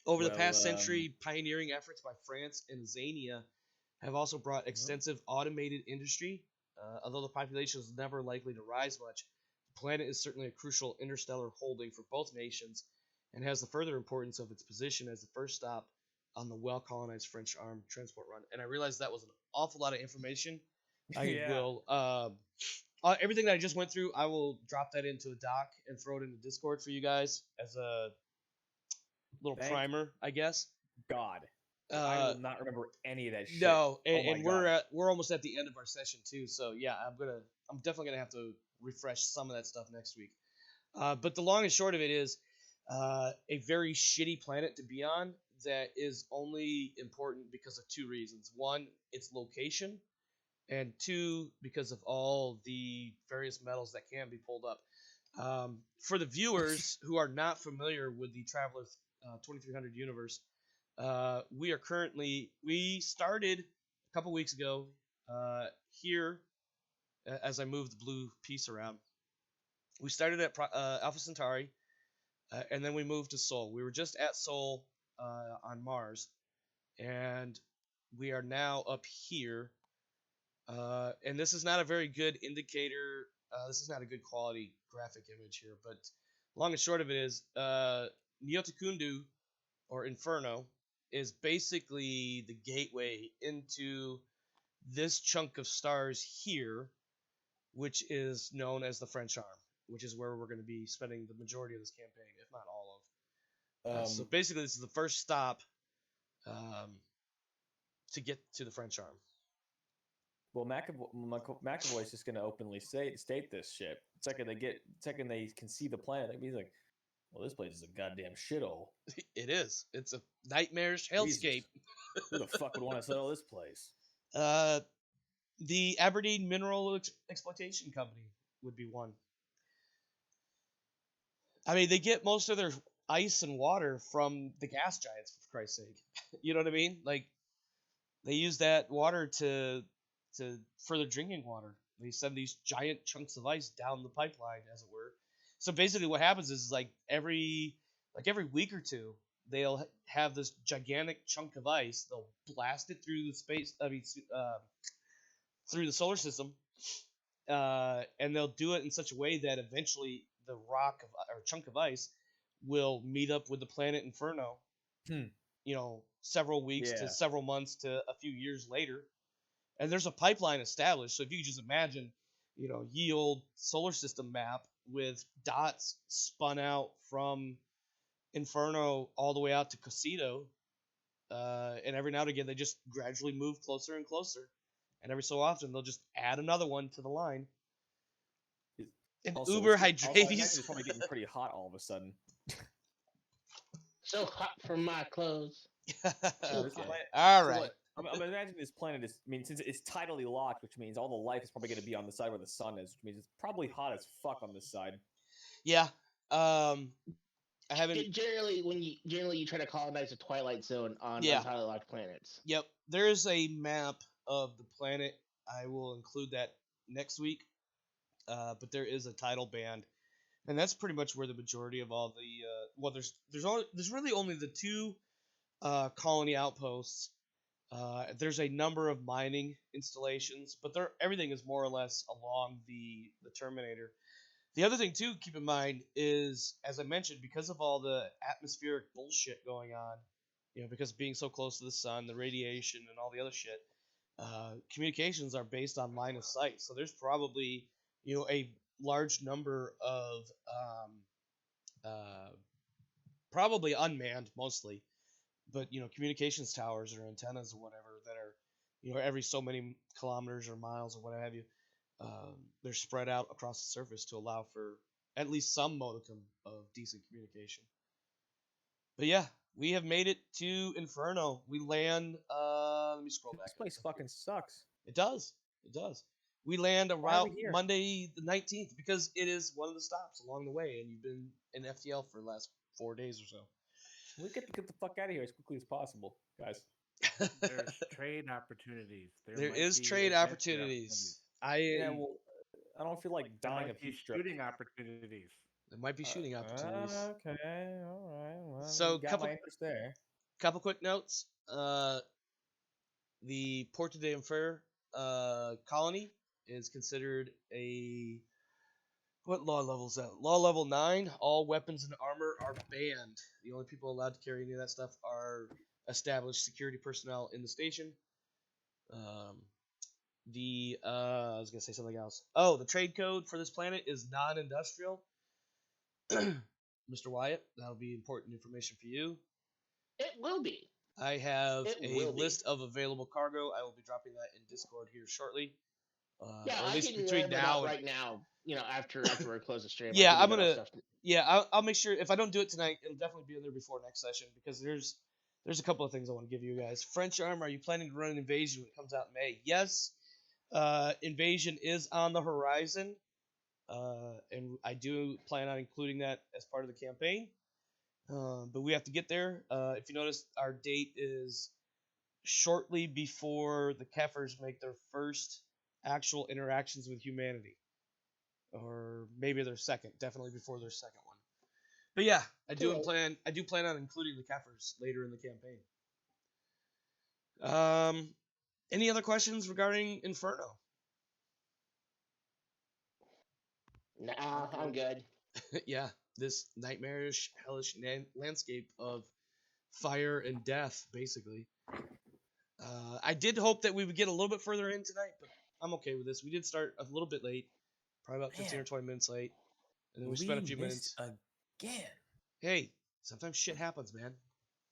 Over the past century, pioneering efforts by France and Zania have also brought extensive automated industry. Although the population is never likely to rise much, the planet is certainly a crucial interstellar holding for both nations and has the further importance of its position as the first stop on the well-colonized French armed transport run. And I realized that was an awful lot of information. I will everything that I just went through, I will drop that into a doc and throw it in the Discord for you guys as a little primer, I guess.
God, I will not remember any of that shit.
No, and we're almost at the end of our session too. So yeah, I'm definitely gonna have to refresh some of that stuff next week. But the long and short of it is, a very shitty planet to be on that is only important because of 2 reasons. 1, its location, and 2, because of all the various metals that can be pulled up. For the viewers who are not familiar with the Traveller 2300 universe, we started a couple weeks ago here as I moved the blue piece around. We started at Alpha Centauri, and then we moved to Sol. We were just at Sol on Mars, and we are now up here. And this is not a very good indicator. This is not a good quality graphic image here, but long and short of it is, Neotikundu, or Inferno, is basically the gateway into this chunk of stars here, which is known as the French Arm, which is where we're going to be spending the majority of this campaign, if not all of. So basically, this is the first stop to get to the French Arm.
Well, McAvoy's just going to openly state this shit. Second they can see the planet, he's like, well, this place is a goddamn shithole.
It is. It's a nightmarish hellscape.
Who the fuck would want to settle this place?
The Aberdeen Mineral Exploitation Company would be one. I mean, they get most of their ice and water from the gas giants, for Christ's sake. You know what I mean? Like, they use that water for their drinking water. They send these giant chunks of ice down the pipeline, as it were. So basically, what happens is like every week or two, they'll have this gigantic chunk of ice. They'll blast it through the space. Through the solar system, and they'll do it in such a way that eventually the chunk of ice will meet up with the planet Inferno. You know, several weeks to several months to a few years later, and there's a pipeline established. So if you just imagine, ye old solar system map with dots spun out from Inferno all the way out to Cosito, and every now and again they just gradually move closer and closer. And every so often, they'll just add another one to the line. And
also,
Uber
I imagine
Hydrates.
it's probably getting pretty hot all of a sudden.
So hot for my clothes.
All right.
I'm imagine this planet is. I mean, since it's tidally locked, which means all the life is probably going to be on the side where the sun is, which means it's probably hot as fuck on this side.
Yeah. I haven't.
Generally you try to colonize the Twilight Zone on
Yeah.
entirely locked planets.
Yep. There is a map of the planet. I will include that next week. But there is a tidal band, and that's pretty much where the majority of all the well, there's really only the two colony outposts. There's a number of mining installations, but everything is more or less along the Terminator. The other thing too, keep in mind is, as I mentioned, because of all the atmospheric bullshit going on, because being so close to the sun, the radiation, and all the other shit, communications are based on line of sight. So there's probably a large number of probably unmanned mostly, but communications towers or antennas or whatever that are every so many kilometers or miles or what have you. They're spread out across the surface to allow for at least some modicum of decent communication. But yeah, we have made it to Inferno. We land. Let me scroll back.
This place fucking sucks.
It does. It does. We land
Why are
around
we here?
Monday the 19th because it is one of the stops along the way, and you've been in FTL for the last 4 days or so.
We get the fuck out of here as quickly as possible, guys.
There's trade opportunities.
There
might
is
be
trade
adventure
opportunities.
Yeah, well, I don't feel like
There
dying
might
of
be
heat stroke.
shooting opportunities.
There might be shooting opportunities.
Okay, all right. Well,
So,
you got
couple-
my interest there.
Couple quick notes. The Porte d'Enfer colony is considered a what law level is that? Law level 9. All weapons and armor are banned. The only people allowed to carry any of that stuff are established security personnel in the station. I was gonna say something else. Oh, the trade code for this planet is non-industrial. Mr. Wyatt, that'll be important information for you.
It will be.
I have
It
a
will be.
list of available cargo. I will be dropping that in Discord here shortly.
Yeah,
or at
I
least
can
between
run that
now
out
and
right now. After we close the stream.
Yeah,
I
I'm
can do that
gonna-
stuff.
yeah, I'll make sure if I don't do it tonight, it'll definitely be in there before next session because there's a couple of things I want to give you guys. French Arm, are you planning to run an Invasion when it comes out in May? Yes, Invasion is on the horizon, and I do plan on including that as part of the campaign. But we have to get there. If you notice, our date is shortly before the Kefers make their first actual interactions with humanity. Or maybe their second, definitely before their second one. But yeah, I do
Cool.
plan on including the Kefers later in the campaign. Any other questions regarding Inferno?
Nah, I'm good.
Yeah, this nightmarish, hellish landscape of fire and death, basically. I did hope that we would get a little bit further in tonight, but I'm okay with this. We did start a little bit late, probably about 15
Man.
or 20 minutes late, and then we spent a few minutes.
Again.
Hey, sometimes shit happens, man.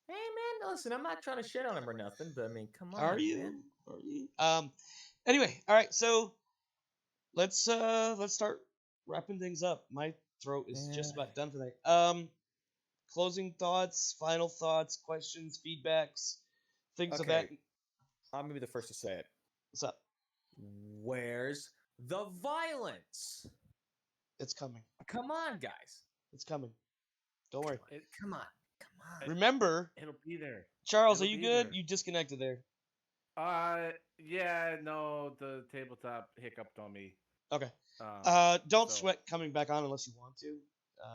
Hey man, listen, I'm not trying to shit on him or nothing, but I mean, come on,
Are you?
man.
Are you? Anyway, all right. So let's start wrapping things up. My throat is just
Yeah.
about done tonight. Closing thoughts, final thoughts, questions, feedbacks, things of that.
Okay. I'm gonna be the first to say it.
What's up?
Where's the violence?
It's coming.
Come on, guys.
It's coming. Don't worry.
Come on.
Remember,
It'll be there.
Charles, are
It'll
you
be
good?
there.
You disconnected there.
Yeah, no, the tabletop hiccuped on me.
Okay.
Um,
Don't
so-
sweat coming back on unless you want to,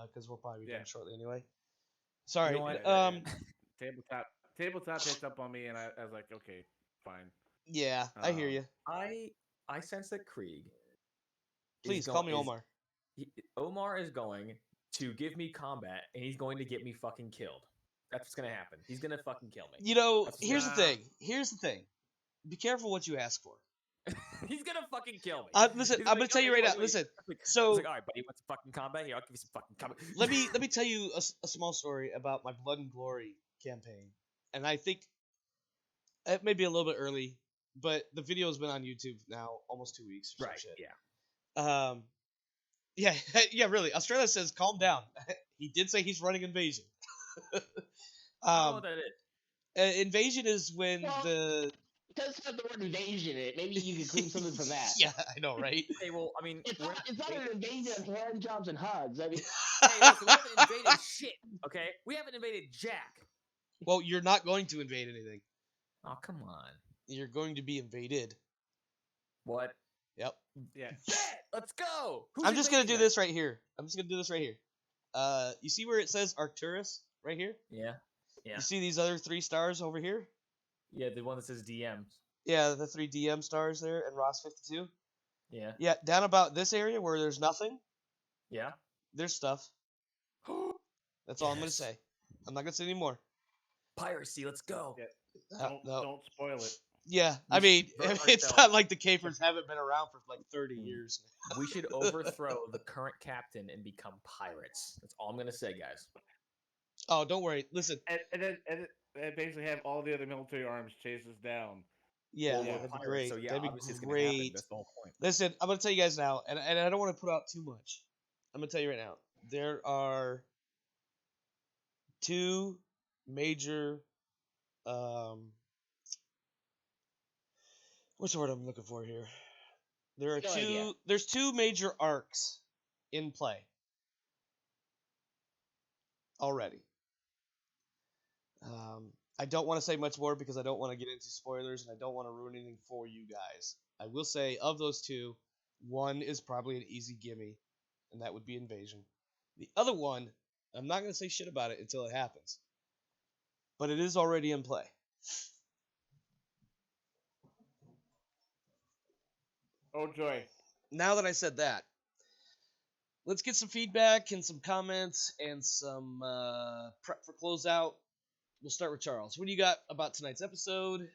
because we'll probably be
Yeah.
done shortly anyway. Sorry.
You know what?
tabletop hiccuped up on me, and I was like, okay, fine.
Yeah, I hear
Um,
you.
I sense that Krieg. is
Please
go-
call me
is-
Omar.
Omar is going to give me combat, and he's going to get me fucking killed. That's what's gonna happen. He's gonna fucking kill me.
You know,
That's-
here's the
Nah.
thing. Here's the thing. Be careful what you ask for.
He's gonna fucking kill me.
Listen,
He's
I'm
like,
gonna tell you right
"Okay,
now.
wait,
Listen.
wait." I
So
was like, all right, buddy, you want some fucking combat? Here, I'll give you some fucking combat.
let me tell you a small story about my Blood and Glory campaign, and I think it may be a little bit early, but the video has been on YouTube now almost 2 weeks. Or some
Right.
shit.
Yeah.
Yeah, yeah, really. Australia says calm down. He did say he's running Invasion.
I don't know what that is.
Invasion is when
Well-
the
It does have the word invasion in it. Maybe you could claim something from that.
Yeah, I know, right?
Okay, well, I mean,
It's not an invasion of hand jobs and hugs. I mean,
hey, listen, we haven't invaded shit, okay? We haven't invaded Jack.
Well, you're not going to invade anything.
Oh, come on.
You're going to be invaded.
What?
Yep.
Yeah.
Bet! Let's go! Who's
I'm just gonna do
invading
this right here. You see where it says Arcturus right here?
us? Yeah. Yeah.
You see these other 3 stars over here?
Yeah, the one that says DMs.
Yeah, the 3 DM stars there and Ross 52.
Yeah.
Yeah, down about this area where there's nothing,
Yeah.
there's stuff. That's all I'm gonna
Yes.
say. I'm not gonna say any more.
Piracy, let's go.
Yeah. Don't spoil it.
Yeah,
We
I mean,
should burn
it's
ourselves.
not like the Capers haven't been around for like 30
Mm.
years.
We should overthrow the current captain and become pirates. That's all I'm gonna say, guys.
Oh, don't worry. Listen,
And then basically have all the other military arms chase us down.
yeah,
Well, we're
that'd be
pirates,
great.
So yeah,
That'd be
obviously it's gonna happen.
great.
That's the whole point.
Listen, I'm gonna tell you guys now, and I don't want to put out too much. I'm gonna tell you right now. There are 2 major, what's the word I'm looking for here? There are
No idea.
There's 2 major arcs in play already. I don't want to say much more because I don't want to get into spoilers and I don't want to ruin anything for you guys. I will say of those 2, one is probably an easy gimme, and that would be Invasion. The other one, I'm not going to say shit about it until it happens, but it is already in play.
Oh joy.
Now that I said that, let's get some feedback and some comments and some prep for closeout. We'll start with Charles. What do you got about tonight's episode?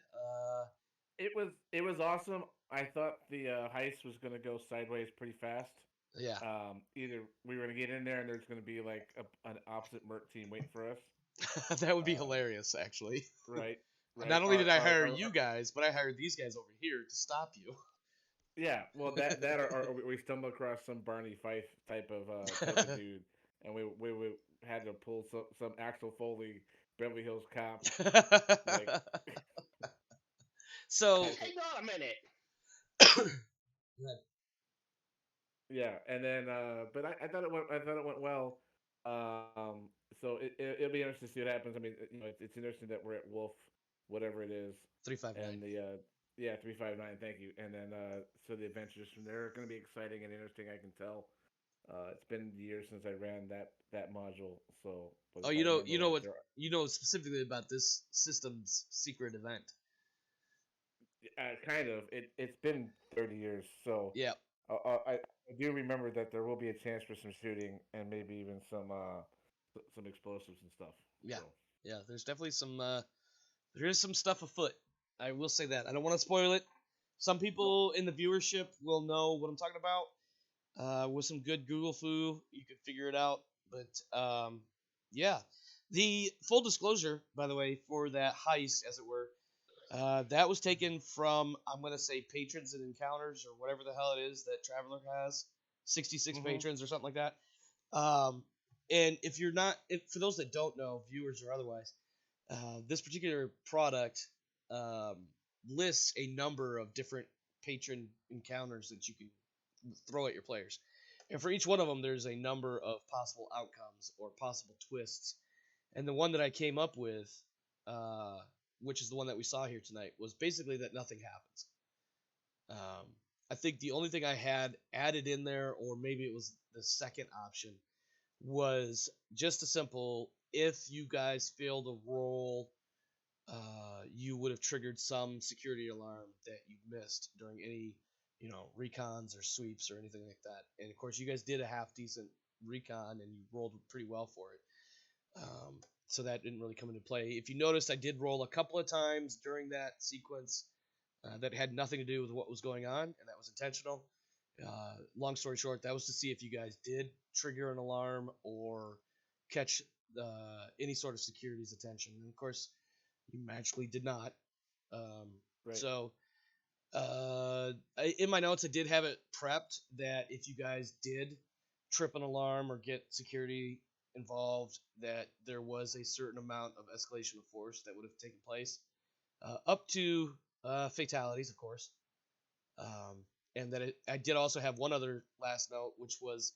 It was awesome. I thought the heist was gonna go sideways pretty fast.
Yeah.
Either we were gonna get in there and there's gonna be like an opposite Merc team waiting for us.
That would be hilarious, actually.
Right. Right.
Not only did I hire
Or-
you guys, but I hired these guys over here to stop you.
Yeah, well, that or we stumbled across some Barney Fife type of dude, and we had to pull some Axel Foley Beverly Hills Cop.
So
hang on a minute.
Yeah, and then but I thought it went well. So it'll be interesting to see what happens. I mean, it's interesting that we're at Wolf, whatever it is,
359.
and the 359. Thank you. And then so the adventures from there are going to be exciting and interesting. I can tell. It's been years since I ran that module. So.
Oh, you know specifically about this system's secret event.
Kind of. It's been 30 years, so
Yeah.
I do remember that there will be a chance for some shooting and maybe even some explosives and stuff.
Yeah.
So.
Yeah, there's definitely some there is some stuff afoot. I will say that. I don't want to spoil it. Some people in the viewership will know what I'm talking about. With some good Google foo, you could figure it out. But yeah. The full disclosure, by the way, for that heist, as it were, that was taken from, I'm going to say, Patrons and Encounters, or whatever the hell it is that Traveler has. 66 patrons or something like that. And if you're not, for those that don't know, viewers or otherwise, this particular product lists a number of different patron encounters that you can throw at your players. And for each one of them, there's a number of possible outcomes or possible twists. And the one that I came up with, which is the one that we saw here tonight, was basically that nothing happens. I think the only thing I had added in there, or maybe it was the second option, was just a simple, if you guys fail to roll, you would have triggered some security alarm that you missed during any, recons or sweeps or anything like that. And of course, you guys did a half decent recon and you rolled pretty well for it. So that didn't really come into play. If you noticed, I did roll a couple of times during that sequence that had nothing to do with what was going on, and that was intentional. Long story short, that was to see if you guys did trigger an alarm or catch any sort of security's attention. And of course, you magically did not.
Right.
So in my notes, I did have it prepped that if you guys did trip an alarm or get security involved, that there was a certain amount of escalation of force that would have taken place, up to Fatalities, of course. And then I did also have one other last note, which was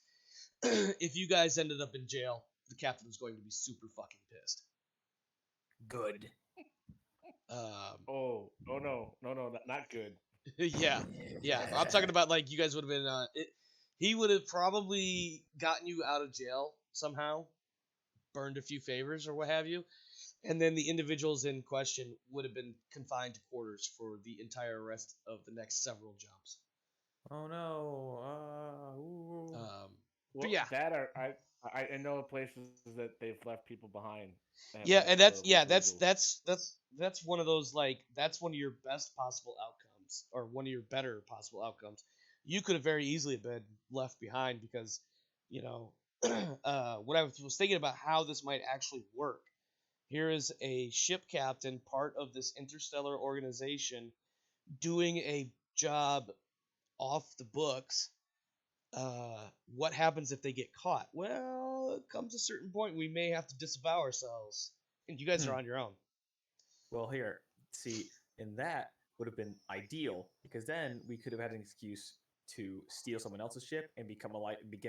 if you guys ended up in jail, the captain was going to be super fucking pissed.
Good.
Oh no, not good.
Yeah. I'm talking about like you guys would have been. He would have probably gotten you out of jail somehow, burned a few favors or what have you, and then the individuals in question would have been confined to quarters for the entire rest of the next several jumps.
Oh no. Ooh.
Well,
yeah.
that are I know places that they've left people behind.
Yeah, and that's
legal.
that's one of those like that's one of your best possible outcomes or one of your better possible outcomes. You could have very easily been left behind because, you know, what I was thinking about how this might actually work. Here is a ship captain, part of this interstellar organization, doing a job off the books. What happens if they get caught? Well, it comes a certain point we may have to disavow ourselves, and you guys are on your own.
Well, here, see, and that would have been ideal because then we could have had an excuse to steal someone else's ship and begin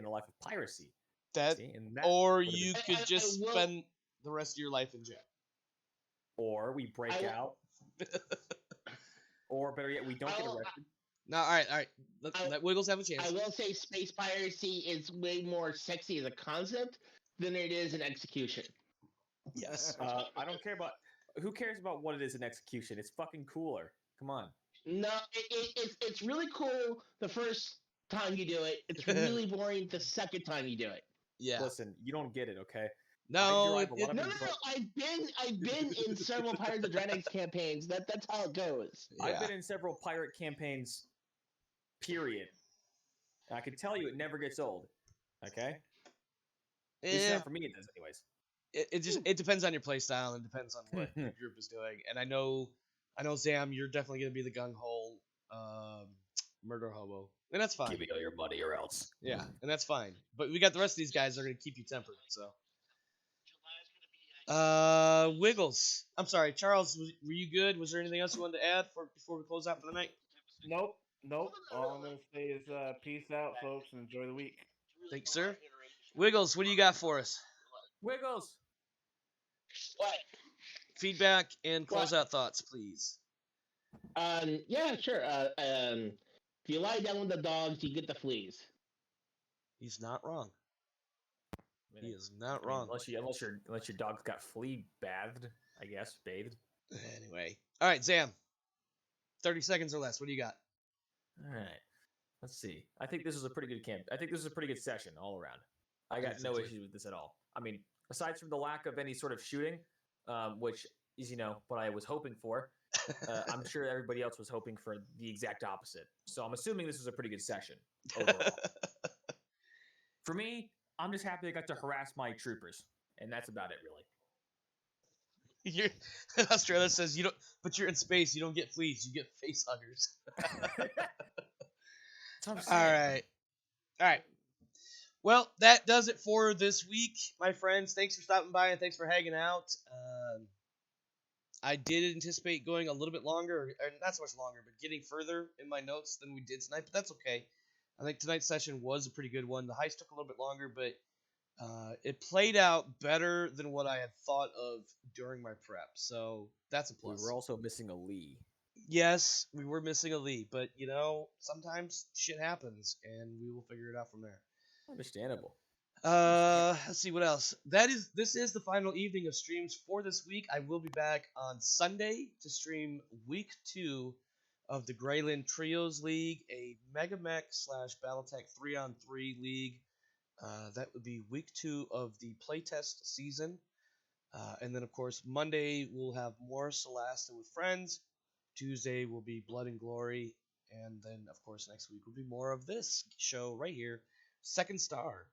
a life of piracy.
That,
See? And that
or
would have
you
been-
could just spend the rest of your life in jail.
or we break out, or better yet, we don't get arrested.
No, all right. Let Wiggles have a chance.
I will say space piracy is way more sexy as a concept than it is an execution.
Yes.
I don't care about who cares about what it is in execution. It's fucking cooler. Come on.
No, it's really cool the first time you do it. It's really boring the second time you do it.
Yeah.
Listen, you don't get it, okay?
No.
I drive a lot of
No,
people-
I've been in several Pirates of Draenix campaigns. That's how it goes.
I've been in several pirate campaigns. Period. And I can tell you, it never gets old. Okay. It's
Eh,
not for me. It does, anyways.
it depends on your play style and depends on what your group is doing. And I know Sam, you're definitely gonna be the gung ho murder hobo, and that's fine.
Give me all your money or else.
Yeah, and that's fine. But we got the rest of these guys that are gonna keep you tempered. So, Wiggles. I'm sorry, Charles. Were you good? Was there anything else you wanted to add before we close out for the night?
Nope. All I'm gonna say is peace out, folks, and enjoy the week.
Thanks, sir. Wiggles, what do you got for us?
Wiggles.
What?
Feedback and closeout thoughts, please.
Yeah, sure. If you lie down with the dogs, you get the fleas.
He's not wrong. He is not
I mean,
wrong.
unless your dog got flea bathed, I guess, bathed.
Anyway, all right, Sam. 30 seconds or less. What do you got?
All right. Let's see. I think this is a pretty good camp. I think this is a pretty good session all around. I got no
Definitely.
issues with this at all. I mean, aside from the lack of any sort of shooting, which is, what I was hoping for, I'm sure everybody else was hoping for the exact opposite. So I'm assuming this was a pretty good session overall. For me, I'm just happy I got to harass my troopers, and that's about it, really.
Australia says you don't, but you're in space. You don't get fleas. You get face huggers.
That's what I'm
All
saying.
right. Well, that does it for this week, my friends. Thanks for stopping by and thanks for hanging out. I did anticipate going a little bit longer, or not so much longer, but getting further in my notes than we did tonight. But that's okay. I think tonight's session was a pretty good one. The heist took a little bit longer, but it played out better than what I had thought of during my prep. So that's a
We
plus.
were also missing a Lee.
Yes, we were missing a lead, but sometimes shit happens, and we will figure it out from there.
Understandable.
Let's see what else. This is the final evening of streams for this week. I will be back on Sunday to stream week 2 of the Greyland Trios League, a Mega Mech / Battletech 3-on-3 league. That would be week 2 of the playtest season. And then, of course, Monday we'll have more Celeste with Friends. Tuesday will be Blood and Glory. And then, of course, next week will be more of this show right here, Second Star,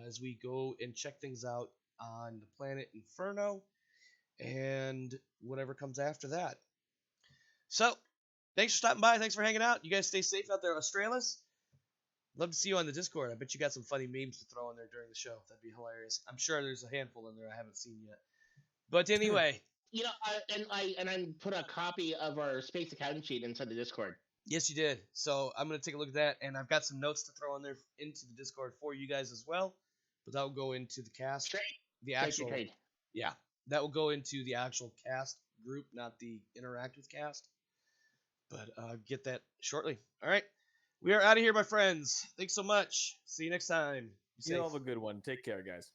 as we go and check things out on the planet Inferno and whatever comes after that. So, thanks for stopping by. Thanks for hanging out. You guys stay safe out there, Australis. Love to see you on the Discord. I bet you got some funny memes to throw in there during the show. That'd be hilarious. I'm sure there's a handful in there I haven't seen yet. But anyway,
You know, I put a copy of our space accounting sheet inside the Discord.
Yes, you did. So I'm gonna take a look at that, and I've got some notes to throw in there into the Discord for you guys as well. But that will go into the cast,
Trade.
the
Thank
actual,
you, trade.
yeah, that will go into the actual cast group, not the interact with cast. But get that shortly. All right, we are out of here, my friends. Thanks so much. See you next time. Be
You
safe.
have a good one. Take care, guys.